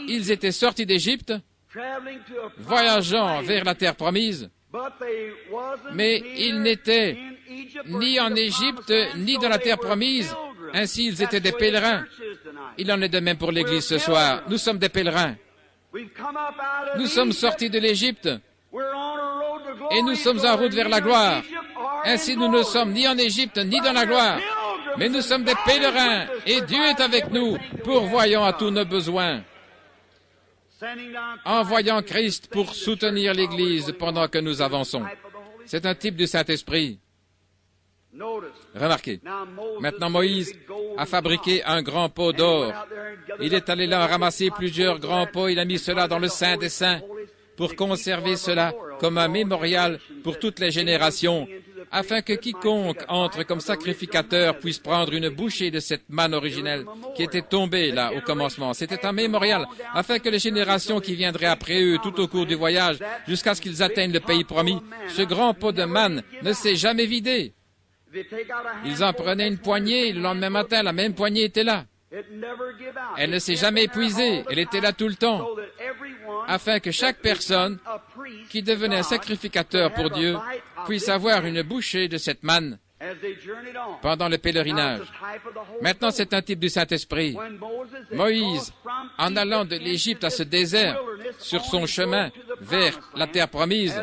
Ils étaient sortis d'Égypte, voyageant vers la terre promise, mais ils n'étaient ni en Égypte, ni dans la terre promise. Ainsi, ils étaient des pèlerins. Il en est de même pour l'Église ce soir. Nous sommes des pèlerins. Nous sommes sortis de l'Égypte et nous sommes en route vers la gloire. Ainsi, nous ne sommes ni en Égypte, ni dans la gloire, mais nous sommes des pèlerins et Dieu est avec nous, pourvoyant à tous nos besoins, envoyant Christ pour soutenir l'Église pendant que nous avançons. C'est un type du Saint-Esprit. Remarquez, maintenant Moïse a fabriqué un grand pot d'or. Il est allé là ramasser plusieurs grands pots, il a mis cela dans le Saint des Saints pour conserver cela comme un mémorial pour toutes les générations afin que quiconque entre comme sacrificateur puisse prendre une bouchée de cette manne originelle qui était tombée là au commencement. C'était un mémorial, afin que les générations qui viendraient après eux tout au cours du voyage, jusqu'à ce qu'ils atteignent le pays promis, ce grand pot de manne ne s'est jamais vidé. Ils en prenaient une poignée, et le lendemain matin, la même poignée était là. Elle ne s'est jamais épuisée, elle était là tout le temps, afin que chaque personne qui devenait un sacrificateur pour Dieu puisse avoir une bouchée de cette manne pendant le pèlerinage. Maintenant, c'est un type du Saint-Esprit. Moïse, en allant de l'Égypte à ce désert, sur son chemin vers la terre promise,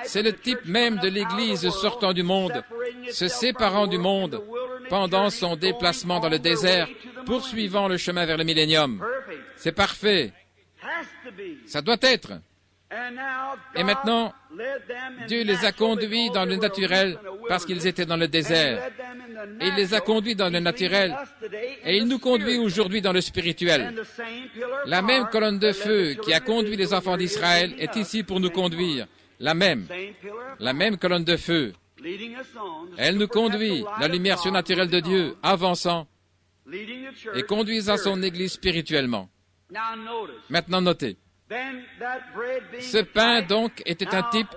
c'est le type même de l'Église sortant du monde, se séparant du monde pendant son déplacement dans le désert, poursuivant le chemin vers le millénium. C'est parfait. Ça doit être. Et maintenant, Dieu les a conduits dans le naturel parce qu'ils étaient dans le désert. Et il les a conduits dans le naturel. Et il nous conduit aujourd'hui dans le spirituel. La même colonne de feu qui a conduit les enfants d'Israël est ici pour nous conduire. La même colonne de feu. Elle nous conduit, la lumière surnaturelle de Dieu, avançant et conduisant son Église spirituellement. Maintenant, notez. Ce pain, donc, était un type.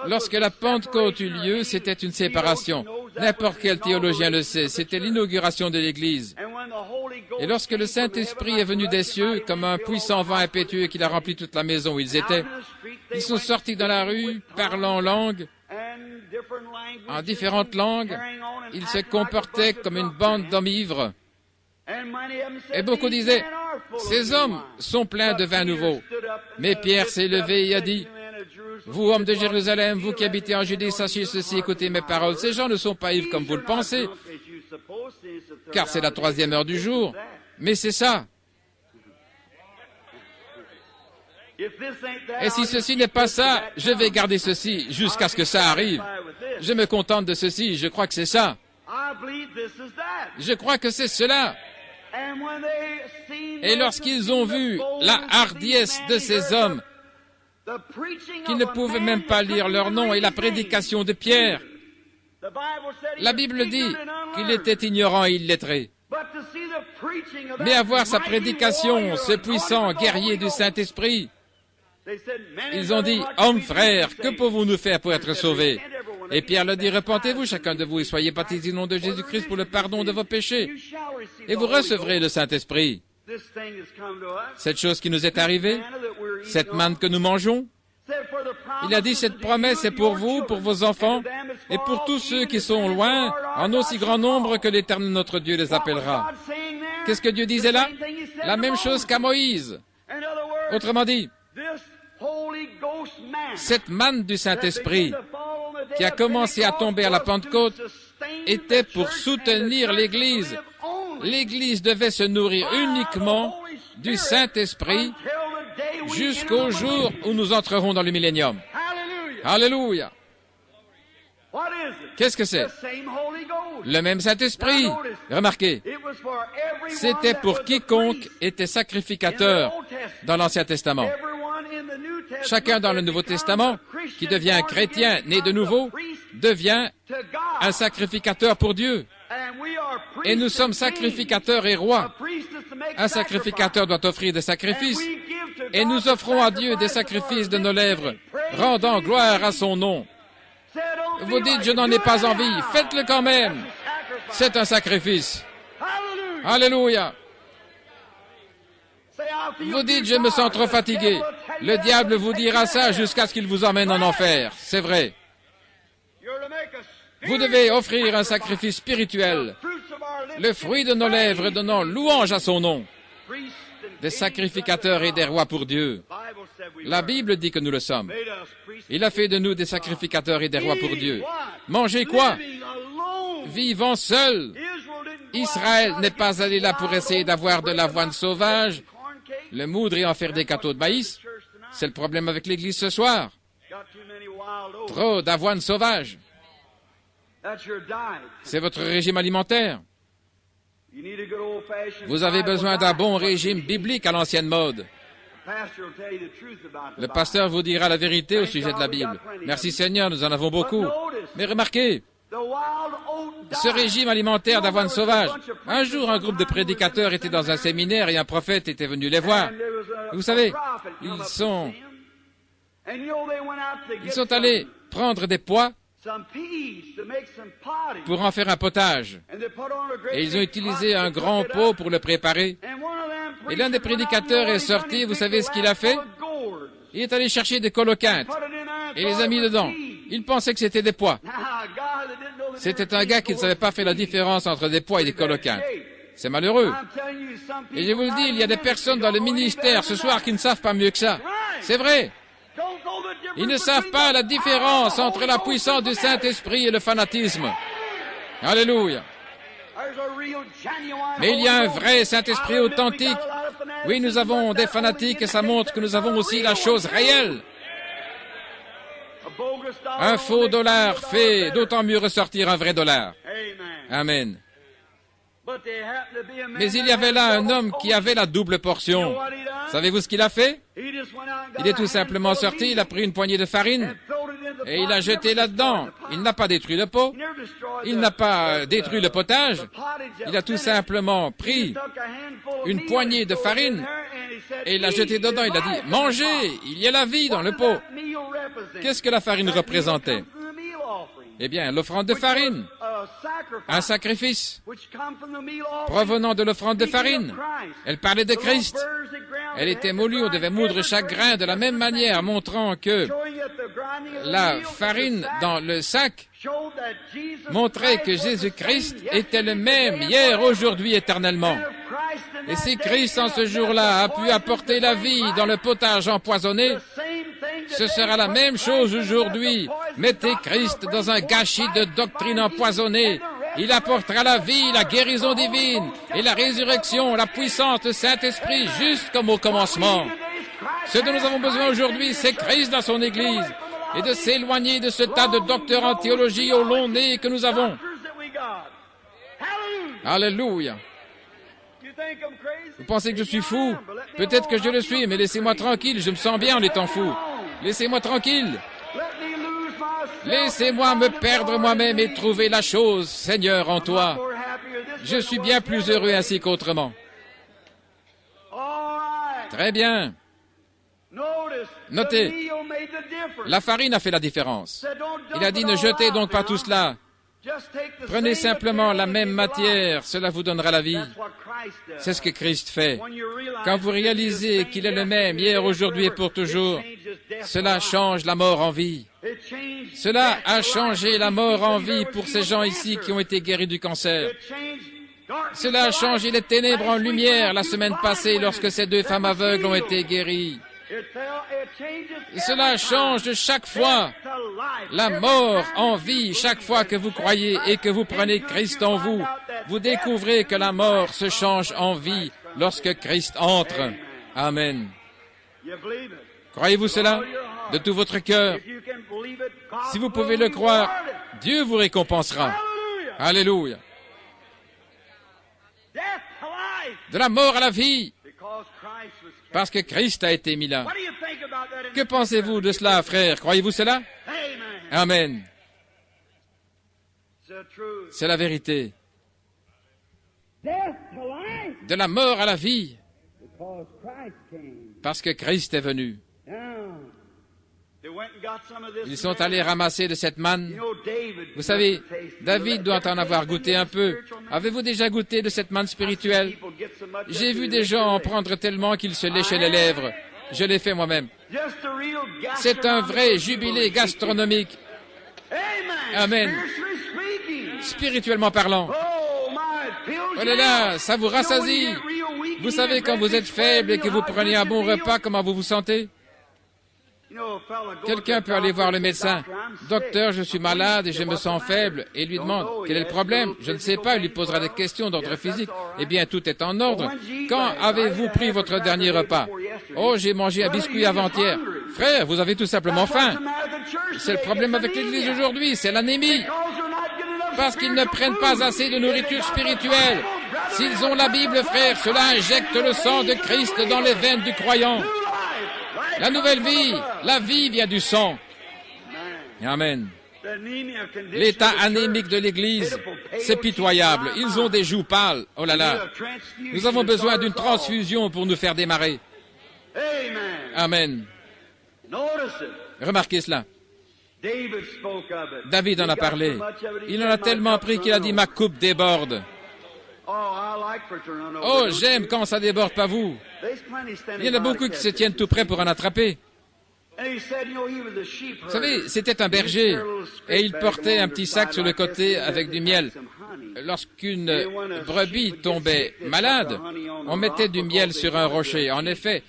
Lorsque la Pentecôte eut lieu, c'était une séparation. N'importe quel théologien le sait, c'était l'inauguration de l'Église. Et lorsque le Saint-Esprit est venu des cieux, comme un puissant vent impétueux qui a rempli toute la maison où ils étaient, ils sont sortis dans la rue, parlant en langue, en différentes langues. Ils se comportaient comme une bande d'hommes ivres. Et beaucoup disaient, ces hommes sont pleins de vin nouveau. Mais Pierre s'est levé et a dit, vous, hommes de Jérusalem, vous qui habitez en Judée, sachez ceci, écoutez mes paroles. Ces gens ne sont pas ivres comme vous le pensez, car c'est la 3e heure du jour. Mais c'est ça. Et si ceci n'est pas ça, je vais garder ceci jusqu'à ce que ça arrive. Je me contente de ceci, je crois que c'est ça. Je crois que c'est cela. Et lorsqu'ils ont vu la hardiesse de ces hommes, qui ne pouvaient même pas lire leur nom, et la prédication de Pierre, la Bible dit qu'il était ignorant et illettré. Mais à voir sa prédication, ce puissant guerrier du Saint-Esprit, ils ont dit, « Hommes, frères, que pouvons-nous faire pour être sauvés ?» Et Pierre leur dit, « Repentez-vous, chacun de vous, et soyez baptisés au nom de Jésus-Christ pour le pardon de vos péchés, et vous recevrez le Saint-Esprit. » Cette chose qui nous est arrivée, cette manne que nous mangeons, il a dit, cette promesse est pour vous, pour vos enfants, et pour tous ceux qui sont loin, en aussi grand nombre que l'Éternel notre Dieu les appellera. Qu'est-ce que Dieu disait là? La même chose qu'à Moïse. Autrement dit, cette manne du Saint-Esprit qui a commencé à tomber à la Pentecôte était pour soutenir l'Église. L'Église devait se nourrir uniquement du Saint-Esprit jusqu'au jour où nous entrerons dans le millénium. Alléluia! Qu'est-ce que c'est? Le même Saint-Esprit. Remarquez, c'était pour quiconque était sacrificateur dans l'Ancien Testament. Chacun dans le Nouveau Testament qui devient un chrétien né de nouveau devient un sacrificateur pour Dieu. Et nous sommes sacrificateurs et rois. Un sacrificateur doit offrir des sacrifices. Et nous offrons à Dieu des sacrifices de nos lèvres, rendant gloire à son nom. Vous dites, je n'en ai pas envie. Faites-le quand même. C'est un sacrifice. Alléluia. Vous dites, je me sens trop fatigué. Le diable vous dira ça jusqu'à ce qu'il vous emmène en enfer. C'est vrai. Vous devez offrir un sacrifice spirituel, le fruit de nos lèvres donnant louange à son nom, des sacrificateurs et des rois pour Dieu. La Bible dit que nous le sommes. Il a fait de nous des sacrificateurs et des rois pour Dieu. Mangez quoi? Vivant seul. Israël n'est pas allé là pour essayer d'avoir de l'avoine sauvage, le moudre et en faire des gâteaux de maïs. C'est le problème avec l'Église ce soir. Trop d'avoine sauvage. C'est votre régime alimentaire. Vous avez besoin d'un bon régime biblique à l'ancienne mode. Le pasteur vous dira la vérité au sujet de la Bible. Merci Seigneur, nous en avons beaucoup. Mais remarquez, ce régime alimentaire d'avoine sauvage. Un jour, un groupe de prédicateurs était dans un séminaire et un prophète était venu les voir. Et vous savez, ils sont allés prendre des pois pour en faire un potage. Et ils ont utilisé un grand pot pour le préparer. Et l'un des prédicateurs est sorti, vous savez ce qu'il a fait? Il est allé chercher des coloquintes et les a mis dedans. Il pensait que c'était des pois. C'était un gars qui ne savait pas faire la différence entre des pois et des coloquintes. C'est malheureux. Et je vous le dis, il y a des personnes dans le ministère ce soir qui ne savent pas mieux que ça. C'est vrai. Ils ne savent pas la différence entre la puissance du Saint-Esprit et le fanatisme. Alléluia. Mais il y a un vrai Saint-Esprit authentique. Oui, nous avons des fanatiques et ça montre que nous avons aussi la chose réelle. Un faux dollar fait d'autant mieux ressortir un vrai dollar. Amen. Mais il y avait là un homme qui avait la double portion. Savez-vous ce qu'il a fait? Il est tout simplement sorti, il a pris une poignée de farine et il a jeté là-dedans. Il n'a pas détruit le pot, il n'a pas détruit le potage, il a tout simplement pris une poignée de farine et il l'a jeté dedans. Il a dit, mangez, il y a la vie dans le pot. Qu'est-ce que la farine représentait? Eh bien, l'offrande de farine, un sacrifice provenant de l'offrande de farine. Elle parlait de Christ. Elle était moulue, on devait moudre chaque grain de la même manière, montrant que la farine dans le sac montrait que Jésus-Christ était le même hier, aujourd'hui, éternellement. Et si Christ, en ce jour-là, a pu apporter la vie dans le potage empoisonné, ce sera la même chose aujourd'hui. Mettez Christ dans un gâchis de doctrine empoisonnée. Il apportera la vie, la guérison divine et la résurrection, la puissance du Saint-Esprit, juste comme au commencement. Ce dont nous avons besoin aujourd'hui, c'est Christ dans son Église et de s'éloigner de ce tas de docteurs en théologie au long nez que nous avons. Alléluia. Vous pensez que je suis fou? Peut-être que je le suis, mais laissez-moi tranquille, je me sens bien en étant fou. Laissez-moi tranquille. Laissez-moi me perdre moi-même et trouver la chose, Seigneur, en toi. Je suis bien plus heureux ainsi qu'autrement. Très bien. Notez, la farine a fait la différence. Il a dit, ne jetez donc pas tout cela. Prenez simplement la même matière, cela vous donnera la vie. C'est ce que Christ fait. Quand vous réalisez qu'il est le même hier, aujourd'hui et pour toujours, cela change la mort en vie. Cela a changé la mort en vie pour ces gens ici qui ont été guéris du cancer. Cela a changé les ténèbres en lumière la semaine passée lorsque ces deux femmes aveugles ont été guéries. Et cela change chaque fois la mort en vie, chaque fois que vous croyez et que vous prenez Christ en vous. Vous découvrez que la mort se change en vie lorsque Christ entre. Amen. Croyez-vous cela de tout votre cœur? Si vous pouvez le croire, Dieu vous récompensera. Alléluia. De la mort à la vie, parce que Christ a été mis là. Que pensez-vous de cela, frère? Croyez-vous cela? Amen. C'est la vérité. De la mort à la vie, parce que Christ est venu. Ils sont allés ramasser de cette manne. Vous savez, David doit en avoir goûté un peu. Avez-vous déjà goûté de cette manne spirituelle? J'ai vu des gens en prendre tellement qu'ils se léchaient les lèvres. Je l'ai fait moi-même. C'est un vrai jubilé gastronomique. Amen. Spirituellement parlant. Oh là là, ça vous rassasie. Vous savez, quand vous êtes faible et que vous prenez un bon repas, comment vous vous sentez? Quelqu'un peut aller voir le médecin. Docteur, je suis malade et je me sens faible. Et il lui demande, quel est le problème? Je ne sais pas, il lui posera des questions d'ordre physique. Eh bien, tout est en ordre. Quand avez-vous pris votre dernier repas? Oh, j'ai mangé un biscuit avant-hier. Frère, vous avez tout simplement faim. C'est le problème avec l'Église aujourd'hui, c'est l'anémie. Parce qu'ils ne prennent pas assez de nourriture spirituelle. S'ils ont la Bible, frère, cela injecte le sang de Christ dans les veines du croyant. La nouvelle vie, la vie vient du sang. Amen. L'état anémique de l'Église, c'est pitoyable. Ils ont des joues pâles. Oh là là. Nous avons besoin d'une transfusion pour nous faire démarrer. Amen. Remarquez cela. David en a parlé. Il en a tellement pris qu'il a dit « Ma coupe déborde ». Oh, j'aime quand ça déborde, pas vous. Il y en a beaucoup qui se tiennent tout près pour en attraper. Vous savez, c'était un berger et il portait un petit sac sur le côté avec du miel. Lorsqu'une brebis tombait malade, on mettait du miel sur un rocher. En effet,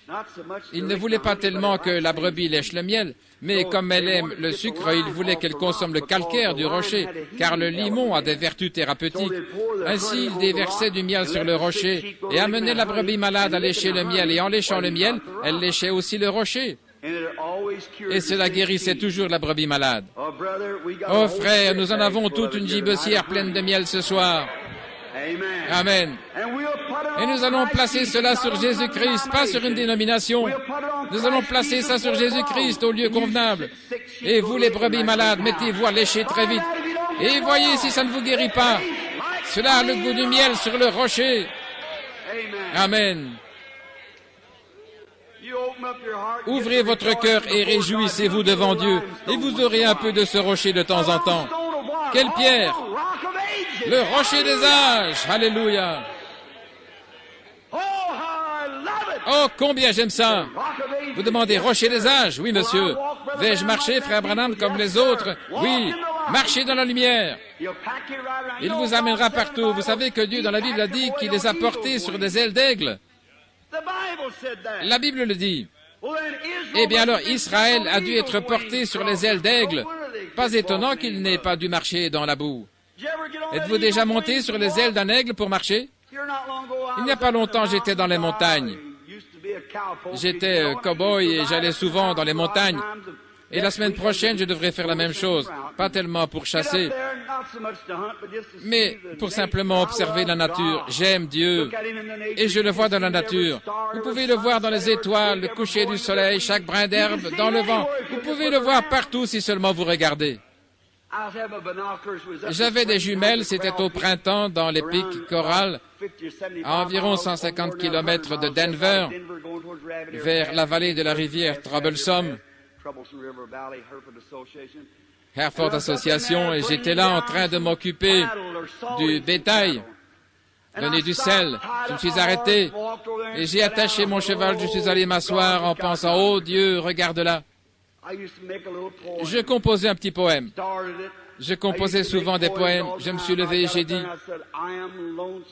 il ne voulait pas tellement que la brebis lèche le miel, mais comme elle aime le sucre, il voulait qu'elle consomme le calcaire du rocher, car le limon a des vertus thérapeutiques. Ainsi, il déversait du miel sur le rocher et amenait la brebis malade à lécher le miel. Et en léchant le miel, elle léchait aussi le rocher. Et cela guérissait toujours la brebis malade. Oh frère, nous en avons toute une gibecière pleine de miel ce soir. Amen. Et nous allons placer cela sur Jésus-Christ, pas sur une dénomination. Nous allons placer ça sur Jésus-Christ au lieu convenable. Et vous les brebis malades, mettez-vous à lécher très vite. Et voyez si ça ne vous guérit pas. Cela a le goût du miel sur le rocher. Amen. Ouvrez votre cœur et réjouissez-vous devant Dieu, et vous aurez un peu de ce rocher de temps en temps. Quelle pierre! Le rocher des âges! Alléluia! Oh, combien j'aime ça! Vous demandez rocher des âges? Oui, monsieur. Vais-je marcher, frère Branham, comme les autres? Oui. Marchez dans la lumière. Il vous amènera partout. Vous savez que Dieu, dans la Bible, a dit qu'il les a portés sur des ailes d'aigle. La Bible le dit. Eh bien alors, Israël a dû être porté sur les ailes d'aigle. Pas étonnant qu'il n'ait pas dû marcher dans la boue. Êtes-vous déjà monté sur les ailes d'un aigle pour marcher? Il n'y a pas longtemps, j'étais dans les montagnes. J'étais cow-boy et j'allais souvent dans les montagnes. Et la semaine prochaine, je devrais faire la même chose. Pas tellement pour chasser, mais pour simplement observer la nature. J'aime Dieu et je le vois dans la nature. Vous pouvez le voir dans les étoiles, le coucher du soleil, chaque brin d'herbe, dans le vent. Vous pouvez le voir partout si seulement vous regardez. J'avais des jumelles, c'était au printemps dans les pics Coral, à environ 150 km de Denver, vers la vallée de la rivière Troublesome. Hereford Association, et j'étais là en train de m'occuper du bétail, donner du sel. Je me suis arrêté et j'ai attaché mon cheval. Je suis allé m'asseoir en pensant, oh Dieu, regarde là. Je composais un petit poème. Je composais souvent des poèmes. Je me suis levé et j'ai dit,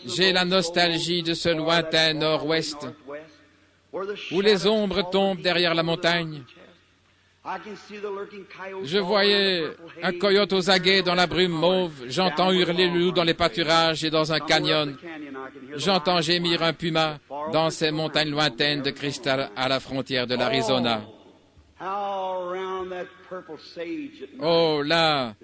j'ai la nostalgie de ce lointain nord-ouest où les ombres tombent derrière la montagne. Je voyais un coyote aux aguets dans la brume mauve. J'entends hurler le loup dans les pâturages et dans un canyon. J'entends gémir un puma dans ces montagnes lointaines de cristal à la frontière de l'Arizona. Oh là,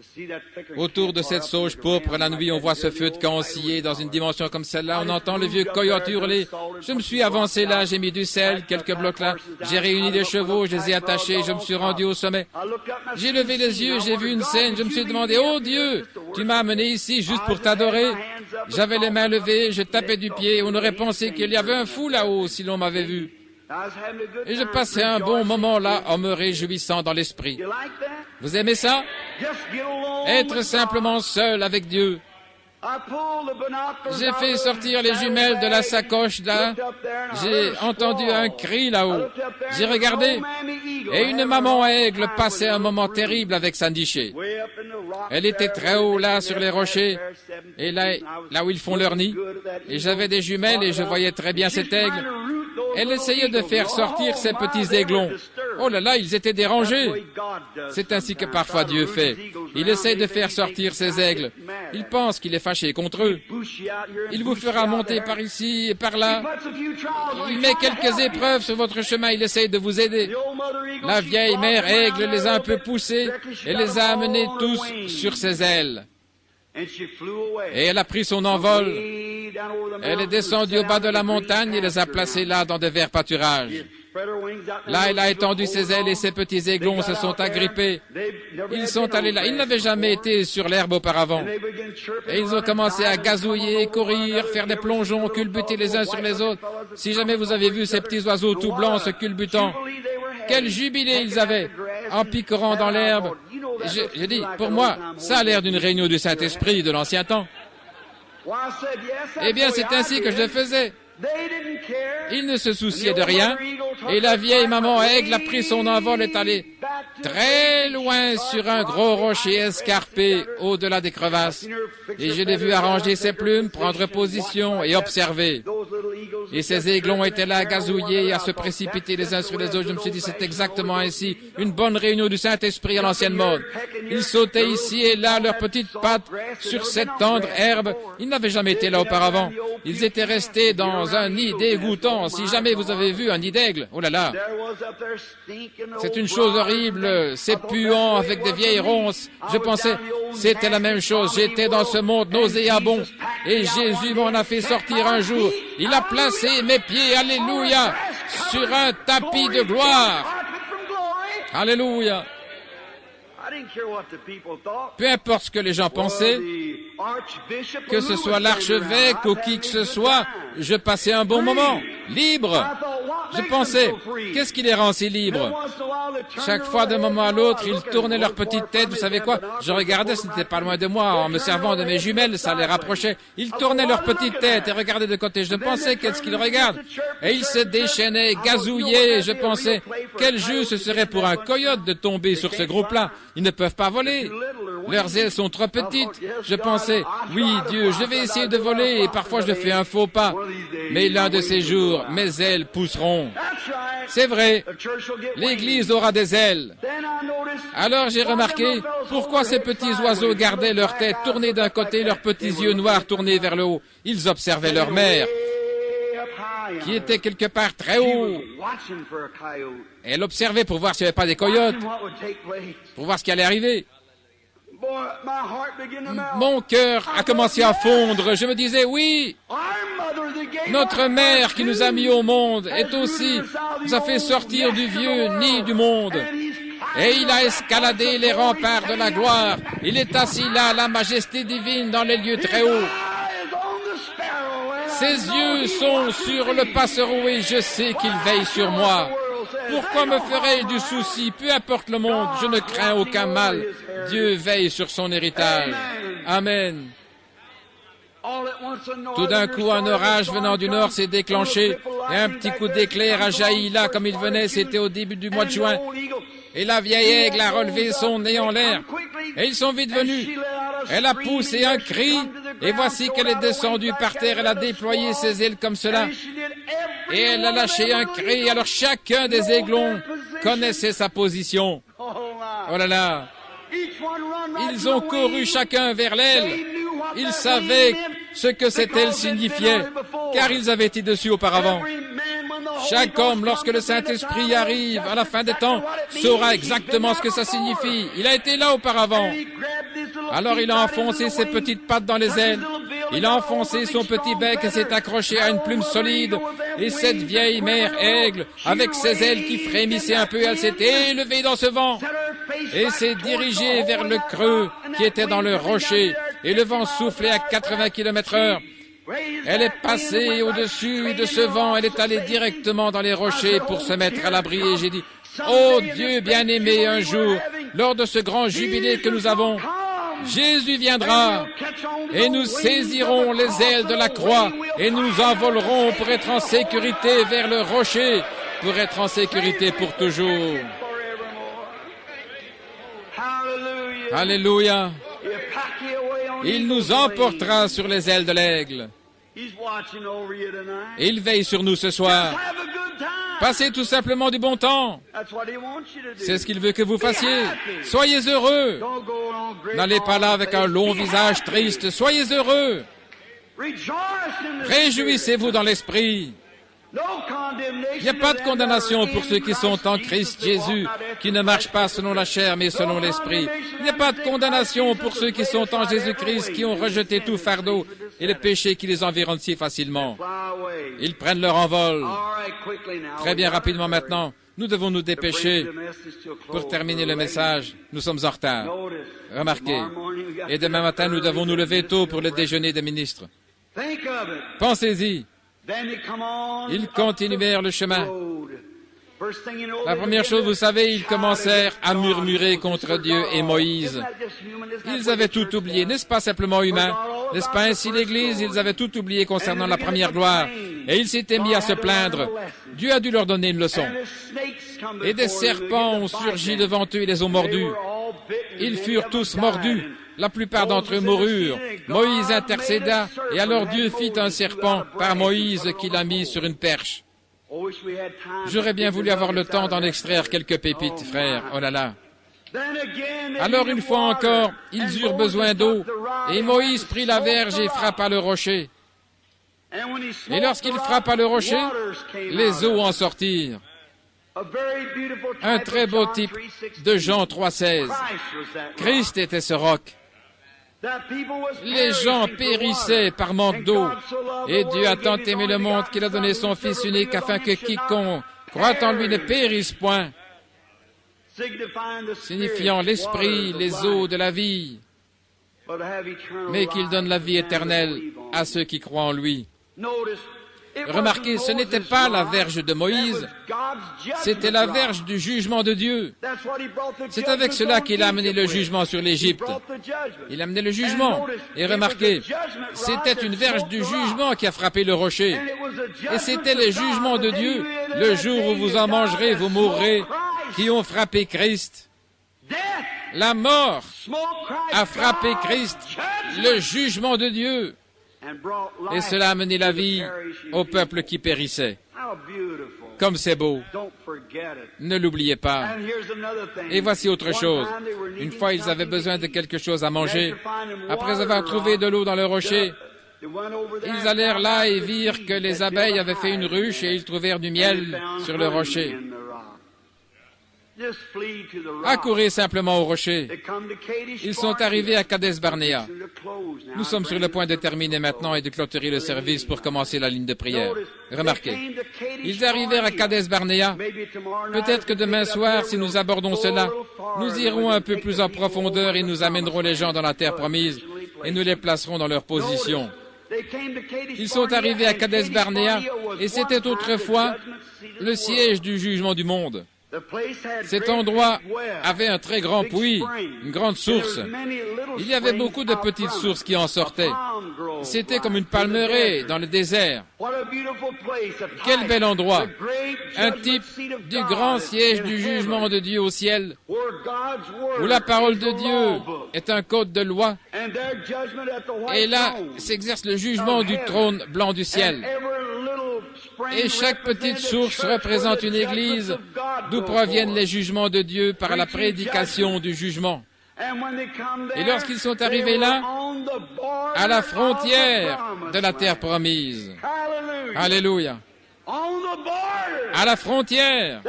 autour de cette sauge pourpre, la nuit, on voit ce feu de camp osciller dans une dimension comme celle-là. On entend le vieux coyote hurler. Je me suis avancé là, j'ai mis du sel, quelques blocs là. J'ai réuni des chevaux, je les ai attachés, je me suis rendu au sommet. J'ai levé les yeux, j'ai vu une scène, je me suis demandé, oh Dieu, tu m'as amené ici juste pour t'adorer. J'avais les mains levées, je tapais du pied. On aurait pensé qu'il y avait un fou là-haut si l'on m'avait vu. Et je passais un bon moment là en me réjouissant dans l'esprit. Vous aimez ça? Être simplement seul avec Dieu. J'ai fait sortir les jumelles de la sacoche là. J'ai entendu un cri là-haut. J'ai regardé et une maman aigle passait un moment terrible avec sa nichée. Elle était très haut là sur les rochers et là où ils font leur nid. Et j'avais des jumelles et je voyais très bien cet aigle. Elle essayait de faire sortir ces petits aiglons. Oh là là, ils étaient dérangés. C'est ainsi que parfois Dieu fait. Il essaie de faire sortir ses aigles. Il pense qu'il est fâché contre eux. Il vous fera monter par ici et par là. Il met quelques épreuves sur votre chemin. Il essaie de vous aider. La vieille mère aigle les a un peu poussés et les a amenés tous sur ses ailes. Et elle a pris son envol. Elle est descendue au bas de la montagne et les a placés là dans de verts pâturages. Là, il a étendu ses ailes et ses petits aiglons se sont agrippés. Ils sont allés là. Ils n'avaient jamais été sur l'herbe auparavant. Et ils ont commencé à gazouiller, courir, faire des plongeons, culbuter les uns sur les autres. Si jamais vous avez vu ces petits oiseaux tout blancs se culbutant, quel jubilé ils avaient en picorant dans l'herbe. J'ai dit, pour moi, ça a l'air d'une réunion du Saint-Esprit de l'ancien temps. Eh bien, c'est ainsi que je le faisais. Il ne se souciait de rien, et la vieille maman aigle a pris son envol et est allée très loin sur un gros rocher escarpé au-delà des crevasses. Et je l'ai vu arranger ses plumes, prendre position et observer. Et ces aiglons étaient là à gazouiller et à se précipiter les uns sur les autres. Je me suis dit, c'est exactement ainsi, une bonne réunion du Saint-Esprit à l'ancienne mode. Ils sautaient ici et là, leurs petites pattes sur cette tendre herbe. Ils n'avaient jamais été là auparavant. Ils étaient restés dans un nid dégoûtant. Si jamais vous avez vu un nid d'aigle, oh là là, c'est une chose horrible, c'est puant avec des vieilles ronces. Je pensais, c'était la même chose. J'étais dans ce monde nauséabond et Jésus m'en a fait sortir un jour. Il a placé mes pieds, alléluia, sur un tapis de gloire. Alléluia. Peu importe ce que les gens pensaient, que ce soit l'archevêque ou qui que ce soit, je passais un bon moment, libre. Je pensais, qu'est-ce qui les rend si libres? Chaque fois d'un moment à l'autre, ils tournaient leur petite tête, vous savez quoi? Je regardais, ce n'était pas loin de moi, en me servant de mes jumelles, ça les rapprochait. Ils tournaient leur petite tête et regardaient de côté. Je pensais, qu'est-ce qu'ils regardent? Et ils se déchaînaient, gazouillaient, et je pensais, quel jeu ce serait pour un coyote de tomber sur ce groupe-là. Ils ne peuvent pas voler. Leurs ailes sont trop petites. Je pensais, oui, Dieu, je vais essayer de voler et parfois je fais un faux pas. Mais l'un de ces jours, mes ailes pousseront. C'est vrai, l'Église aura des ailes. Alors j'ai remarqué pourquoi ces petits oiseaux gardaient leur tête tournée d'un côté, leurs petits yeux noirs tournés vers le haut. Ils observaient leur mère, qui était quelque part très haut. Elle observait pour voir s'il n'y avait pas des coyotes, pour voir ce qui allait arriver. Mon cœur a commencé à fondre. Je me disais, oui, notre mère qui nous a mis au monde est aussi, nous a fait sortir du vieux nid du monde. Et il a escaladé les remparts de la gloire. Il est assis là, la majesté divine dans les lieux très hauts. Ses yeux sont sur le passereau et je sais qu'il veille sur moi. Pourquoi me ferais-je du souci? Peu importe le monde, je ne crains aucun mal. Dieu veille sur son héritage. Amen. Tout d'un coup, un orage venant du nord s'est déclenché et un petit coup d'éclair a jailli là comme il venait, c'était au début du mois de juin. Et la vieille aigle a relevé son nez en l'air. Et ils sont vite venus. Elle a poussé un cri, et voici qu'elle est descendue par terre. Elle a déployé ses ailes comme cela. Et elle a lâché un cri. Alors chacun des aiglons connaissait sa position. Oh là là. Ils ont couru chacun vers l'aile. Ils savaient ce que cette aile signifiait, car ils avaient été dessus auparavant. Chaque homme, lorsque le Saint-Esprit arrive à la fin des temps, saura exactement ce que ça signifie. Il a été là auparavant. Alors il a enfoncé ses petites pattes dans les ailes. Il a enfoncé son petit bec et s'est accroché à une plume solide. Et cette vieille mère aigle, avec ses ailes qui frémissaient un peu, elle s'est élevée dans ce vent et s'est dirigée vers le creux qui était dans le rocher. Et le vent soufflait à 80 km/h. Elle est passée au-dessus de ce vent, elle est allée directement dans les rochers pour se mettre à l'abri. Et j'ai dit, oh Dieu bien-aimé, un jour, lors de ce grand jubilé que nous avons, Jésus viendra et nous saisirons les ailes de la croix et nous envolerons pour être en sécurité vers le rocher, pour être en sécurité pour toujours. Alléluia. Il nous emportera sur les ailes de l'aigle. Il veille sur nous ce soir. Passez tout simplement du bon temps. C'est ce qu'il veut que vous fassiez. Soyez heureux. N'allez pas là avec un long visage triste. Soyez heureux. Réjouissez-vous dans l'esprit. Il n'y a pas de condamnation pour ceux qui sont en Christ Jésus, qui ne marchent pas selon la chair, mais selon l'Esprit. Il n'y a pas de condamnation pour ceux qui sont en Jésus-Christ, qui ont rejeté tout fardeau et le péché qui les environne si facilement. Ils prennent leur envol. Très bien, rapidement maintenant. Nous devons nous dépêcher pour terminer le message. Nous sommes en retard. Remarquez. Et demain matin, nous devons nous lever tôt pour le déjeuner des ministres. Pensez-y. Ils continuèrent le chemin. La première chose, vous savez, ils commencèrent à murmurer contre Dieu et Moïse. Ils avaient tout oublié. N'est-ce pas simplement humain? N'est-ce pas ainsi l'Église? Ils avaient tout oublié concernant la première gloire. Et ils s'étaient mis à se plaindre. Dieu a dû leur donner une leçon. Et des serpents ont surgi devant eux et les ont mordus. Ils furent tous mordus. La plupart d'entre eux moururent. Moïse intercéda, et alors Dieu fit un serpent par Moïse qu'il a mis sur une perche. J'aurais bien voulu avoir le temps d'en extraire quelques pépites, frères. Oh là là. Alors une fois encore, ils eurent besoin d'eau, et Moïse prit la verge et frappa le rocher. Et lorsqu'il frappa le rocher, les eaux en sortirent. Un très beau type de Jean 3,16. Christ était ce roc. Les gens périssaient par manque d'eau, et Dieu a tant aimé le monde qu'il a donné son Fils unique afin que quiconque croit en lui ne périsse point, signifiant l'esprit, les eaux de la vie, mais qu'il donne la vie éternelle à ceux qui croient en lui. Remarquez, ce n'était pas la verge de Moïse, c'était la verge du jugement de Dieu. C'est avec cela qu'il a amené le jugement sur l'Égypte. Il a amené le jugement. Et remarquez, c'était une verge du jugement qui a frappé le rocher. Et c'était le jugement de Dieu, le jour où vous en mangerez, vous mourrez, qui ont frappé Christ. La mort a frappé Christ, le jugement de Dieu. Et cela a amené la vie au peuple qui périssait. Comme c'est beau. Ne l'oubliez pas. Et voici autre chose. Une fois, ils avaient besoin de quelque chose à manger. Après avoir trouvé de l'eau dans le rocher, ils allèrent là et virent que les abeilles avaient fait une ruche et ils trouvèrent du miel sur le rocher. Accourez simplement au rocher. Ils sont arrivés à Kadesh Barnéa. Nous sommes sur le point de terminer maintenant et de clôturer le service pour commencer la ligne de prière. Remarquez, ils arrivèrent à Kadesh Barnéa. Peut-être que demain soir, si nous abordons cela, nous irons un peu plus en profondeur et nous amènerons les gens dans la terre promise et nous les placerons dans leur position. Ils sont arrivés à Kadesh Barnéa et c'était autrefois le siège du jugement du monde. Cet endroit avait un très grand puits, une grande source. Il y avait beaucoup de petites sources qui en sortaient. C'était comme une palmeraie dans le désert. Quel bel endroit! Un type du grand siège du jugement de Dieu au ciel, où la parole de Dieu est un code de loi. Et là s'exerce le jugement du trône blanc du ciel. Et chaque petite source représente une église d'où proviennent les jugements de Dieu par la prédication du jugement. Et lorsqu'ils sont arrivés là, à la frontière de la terre promise, Alléluia, à la frontière,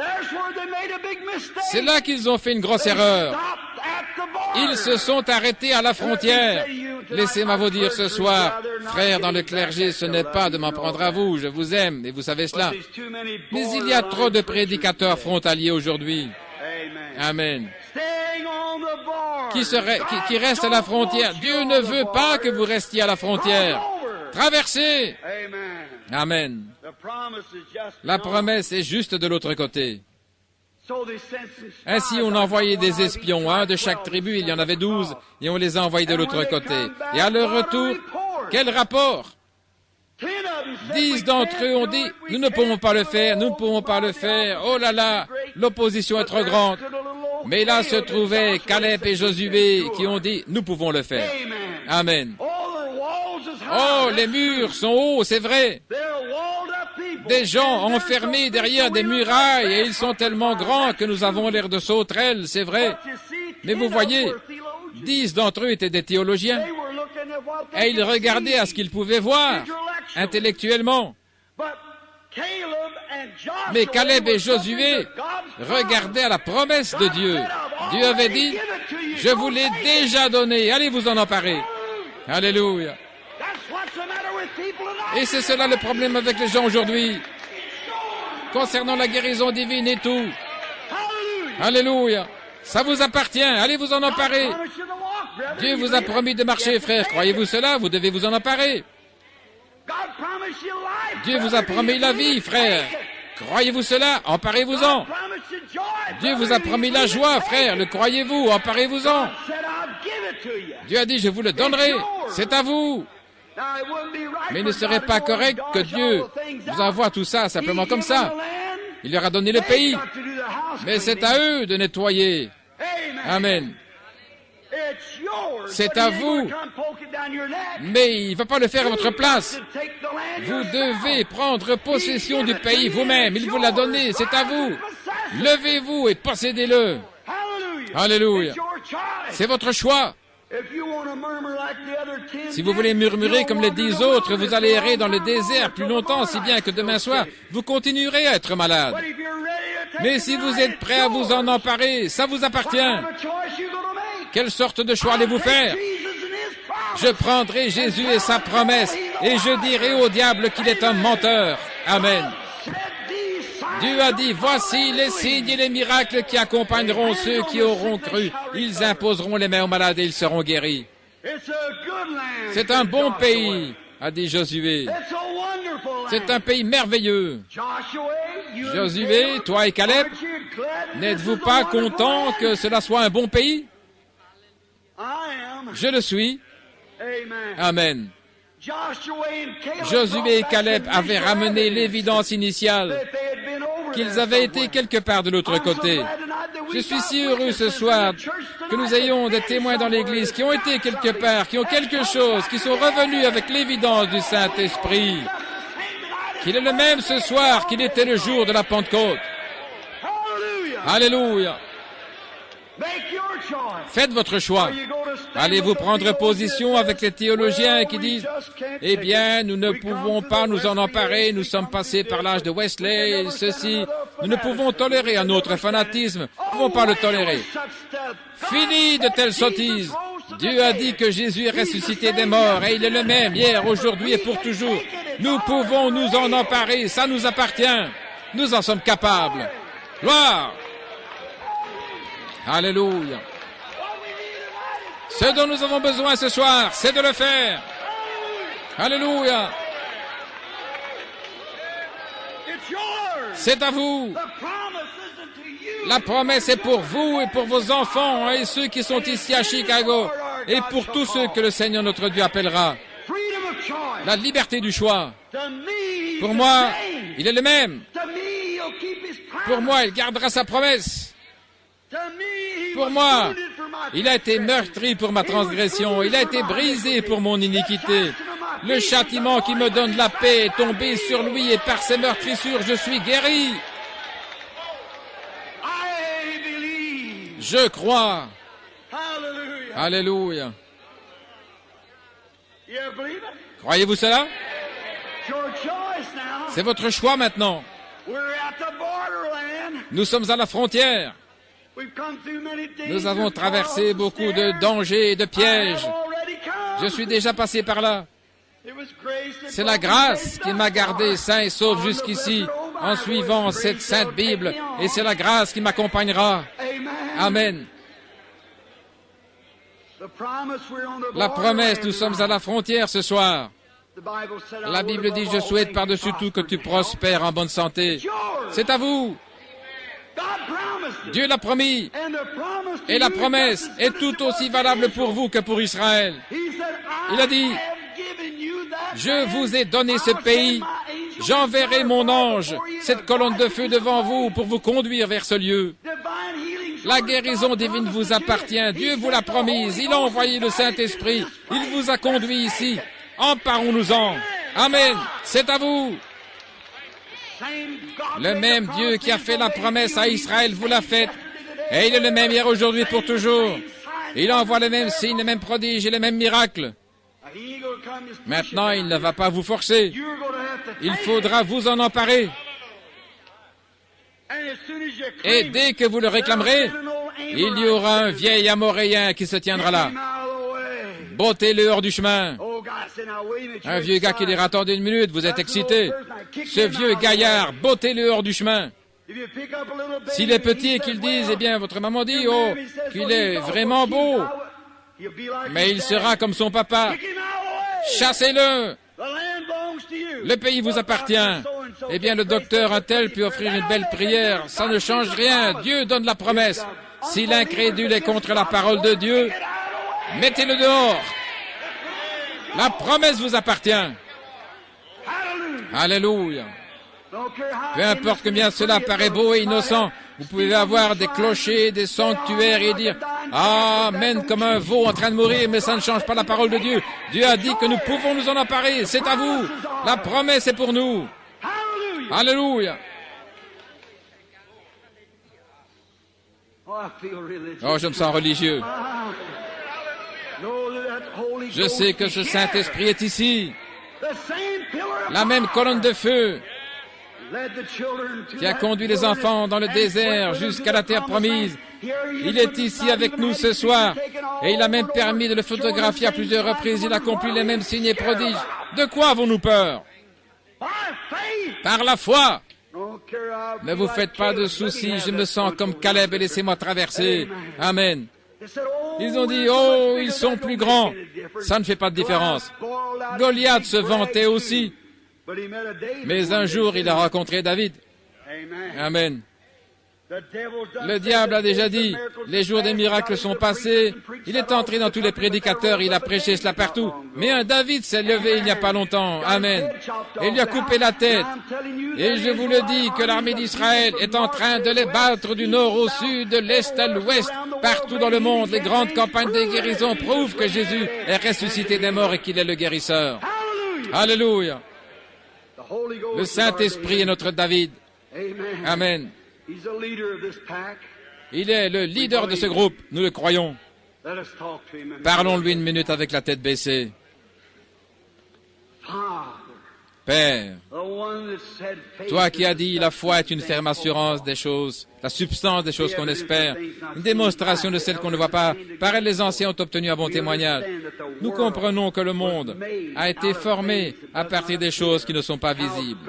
c'est là qu'ils ont fait une grosse erreur. Ils se sont arrêtés à la frontière. Laissez-moi vous dire ce soir, frères dans le clergé, ce n'est pas de m'en prendre à vous, je vous aime, et vous savez cela. Mais il y a trop de prédicateurs frontaliers aujourd'hui. Amen. Qui restent à la frontière. Dieu ne veut pas que vous restiez à la frontière. Traversez. Amen. La promesse est juste de l'autre côté. Ainsi, on a envoyé des espions, un de chaque tribu, il y en avait 12, et on les a envoyés de l'autre côté. Et à leur retour, quel rapport? 10 d'entre eux ont dit, nous ne pouvons pas le faire, nous ne pouvons pas le faire, oh là là, l'opposition est trop grande. Mais là se trouvaient Caleb et Josué qui ont dit, nous pouvons le faire. Amen. Oh, les murs sont hauts, c'est vrai. Des gens enfermés derrière des murailles et ils sont tellement grands que nous avons l'air de sauterelles, c'est vrai. Mais vous voyez, 10 d'entre eux étaient des théologiens et ils regardaient à ce qu'ils pouvaient voir intellectuellement. Mais Caleb et Josué regardaient à la promesse de Dieu. Dieu avait dit, je vous l'ai déjà donné, allez vous en emparer. Alléluia. Et c'est cela le problème avec les gens aujourd'hui, concernant la guérison divine et tout. Alléluia. Ça vous appartient, allez vous en emparer. Dieu vous a promis de marcher, frère. Croyez-vous cela? Vous devez vous en emparer. Dieu vous a promis la vie, frère. Croyez-vous cela? Emparez-vous-en. Dieu vous a promis la joie, frère. Le croyez-vous? Emparez-vous-en. Dieu a dit, je vous le donnerai. C'est à vous. Mais il ne serait pas correct que Dieu vous envoie tout ça simplement comme ça. Il leur a donné le pays. Mais c'est à eux de nettoyer. Amen. C'est à vous. Mais il ne va pas le faire à votre place. Vous devez prendre possession du pays vous-même. Il vous l'a donné. C'est à vous. Levez-vous et possédez-le. Alléluia. C'est votre choix. Si vous voulez murmurer comme les 10 autres, vous allez errer dans le désert plus longtemps, si bien que demain soir, vous continuerez à être malade. Mais si vous êtes prêt à vous en emparer, ça vous appartient. Quelle sorte de choix allez-vous faire? Je prendrai Jésus et sa promesse, et je dirai au diable qu'il est un menteur. Amen. Dieu a dit, voici les signes et les miracles qui accompagneront ceux qui auront cru. Ils imposeront les mains aux malades et ils seront guéris. C'est un bon pays, a dit Josué. C'est un pays merveilleux. Josué, toi et Caleb, n'êtes-vous pas contents que cela soit un bon pays? Je le suis. Amen. Josué et Caleb avaient ramené l'évidence initiale qu'ils avaient été quelque part de l'autre côté. Je suis si heureux ce soir que nous ayons des témoins dans l'Église qui ont été quelque part, qui ont quelque chose, qui sont revenus avec l'évidence du Saint-Esprit. Qu'il est le même ce soir qu'il était le jour de la Pentecôte. Alléluia. Faites votre choix. Allez-vous prendre position avec les théologiens qui disent « Eh bien, nous ne pouvons pas nous en emparer, nous sommes passés par l'âge de Wesley, ceci, nous ne pouvons tolérer un autre fanatisme, nous ne pouvons pas le tolérer. » Fini de telles sottises. Dieu a dit que Jésus est ressuscité des morts et il est le même hier, aujourd'hui et pour toujours. Nous pouvons nous en emparer, ça nous appartient. Nous en sommes capables. Gloire! Alléluia. Ce dont nous avons besoin ce soir, c'est de le faire. Alléluia. C'est à vous. La promesse est pour vous et pour vos enfants et ceux qui sont ici à Chicago et pour tous ceux que le Seigneur notre Dieu appellera. La liberté du choix. Pour moi, il est le même. Pour moi, il gardera sa promesse. Pour moi, il a été meurtri pour ma transgression, il a été brisé pour mon iniquité. Le châtiment qui me donne la paix est tombé sur lui et par ses meurtrissures, je suis guéri. Je crois. Alléluia. Croyez-vous cela? C'est votre choix maintenant. Nous sommes à la frontière. Nous avons traversé beaucoup de dangers et de pièges. Je suis déjà passé par là. C'est la grâce qui m'a gardé sain et sauf jusqu'ici en suivant cette sainte Bible et c'est la grâce qui m'accompagnera. Amen. La promesse, nous sommes à la frontière ce soir. La Bible dit, je souhaite par-dessus tout que tu prospères en bonne santé. C'est à vous. Dieu l'a promis. Et la promesse est tout aussi valable pour vous que pour Israël. Il a dit, je vous ai donné ce pays. J'enverrai mon ange, cette colonne de feu devant vous pour vous conduire vers ce lieu. La guérison divine vous appartient. Dieu vous l'a promise. Il a envoyé le Saint-Esprit. Il vous a conduit ici. Emparons-nous-en. Amen. C'est à vous. Le même Dieu qui a fait la promesse à Israël vous l'a faite. Et il est le même hier, aujourd'hui, pour toujours. Il envoie les mêmes signes, les mêmes prodiges et les mêmes miracles. Maintenant, il ne va pas vous forcer. Il faudra vous en emparer. Et dès que vous le réclamerez, il y aura un vieil Amoréen qui se tiendra là. Bottez-le hors du chemin. Un vieux gars qui dira, attendez une minute, vous êtes excité. Ce vieux gaillard, bottez-le hors du chemin. S'il est petit et qu'il dise, eh bien, votre maman dit, oh, qu'il est vraiment beau, mais il sera comme son papa. Chassez-le. Le pays vous appartient. Eh bien, le docteur un-tel peut offrir une belle prière. Ça ne change rien. Dieu donne la promesse. Si l'incrédule est contre la parole de Dieu, mettez-le dehors. La promesse vous appartient. Alléluia. Peu importe combien cela paraît beau et innocent, vous pouvez avoir des clochers, des sanctuaires et dire « Amen » comme un veau en train de mourir, mais ça ne change pas la parole de Dieu. Dieu a dit que nous pouvons nous en emparer. C'est à vous. La promesse est pour nous. Alléluia. Oh, je me sens religieux. Je sais que ce Saint-Esprit est ici. La même colonne de feu qui a conduit les enfants dans le désert jusqu'à la terre promise. Il est ici avec nous ce soir et il a même permis de le photographier à plusieurs reprises. Il accomplit les mêmes signes et prodiges. De quoi avons-nous peur? Par la foi. Ne vous faites pas de soucis, je me sens comme Caleb et laissez-moi traverser. Amen. Ils ont dit, oh, ils sont plus grands. Ça ne fait pas de différence. Goliath se vantait aussi. Mais un jour, il a rencontré David. Amen. Le diable a déjà dit, les jours des miracles sont passés. Il est entré dans tous les prédicateurs, il a prêché cela partout. Mais un David s'est levé il n'y a pas longtemps. Amen. Et lui a coupé la tête. Et je vous le dis que l'armée d'Israël est en train de les battre du nord au sud, de l'est à l'ouest. Partout dans le monde, les grandes campagnes de guérison prouvent que Jésus est ressuscité des morts et qu'il est le guérisseur. Alléluia. Le Saint-Esprit est notre David. Amen. Il est le leader de ce groupe, nous le croyons. Parlons-lui une minute avec la tête baissée. Père, toi qui as dit la foi est une ferme assurance des choses, la substance des choses qu'on espère, une démonstration de celles qu'on ne voit pas. Par elle, les anciens ont obtenu un bon témoignage. Nous comprenons que le monde a été formé à partir des choses qui ne sont pas visibles.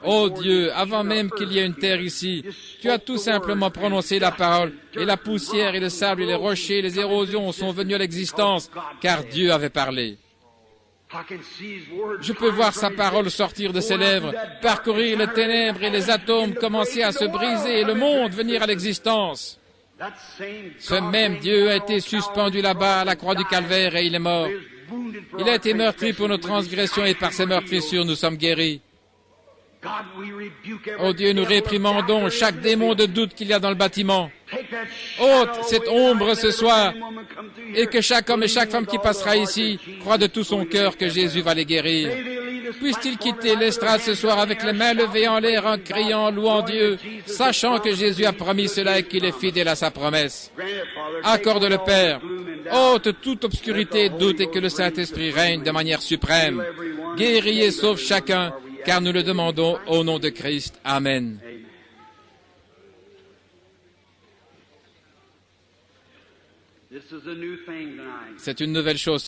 Ô Dieu, avant même qu'il y ait une terre ici, tu as tout simplement prononcé la parole, et la poussière et le sable et les rochers, les érosions sont venus à l'existence, car Dieu avait parlé. Je peux voir sa parole sortir de ses lèvres, parcourir les ténèbres et les atomes commencer à se briser et le monde venir à l'existence. Ce même Dieu a été suspendu là-bas à la croix du calvaire et il est mort. Il a été meurtri pour nos transgressions et par ses meurtrissures nous sommes guéris. Oh Dieu, nous réprimandons chaque démon de doute qu'il y a dans le bâtiment. Ôte cette ombre ce soir et que chaque homme et chaque femme qui passera ici croit de tout son cœur que Jésus va les guérir. Puisse-t-il quitter l'estrade ce soir avec les mains levées en l'air en criant, louant Dieu, sachant que Jésus a promis cela et qu'il est fidèle à sa promesse. Accorde le Père, ôte toute obscurité et doute et que le Saint-Esprit règne de manière suprême. Guéris et sauve chacun, car nous le demandons au nom de Christ. Amen. C'est une nouvelle chose.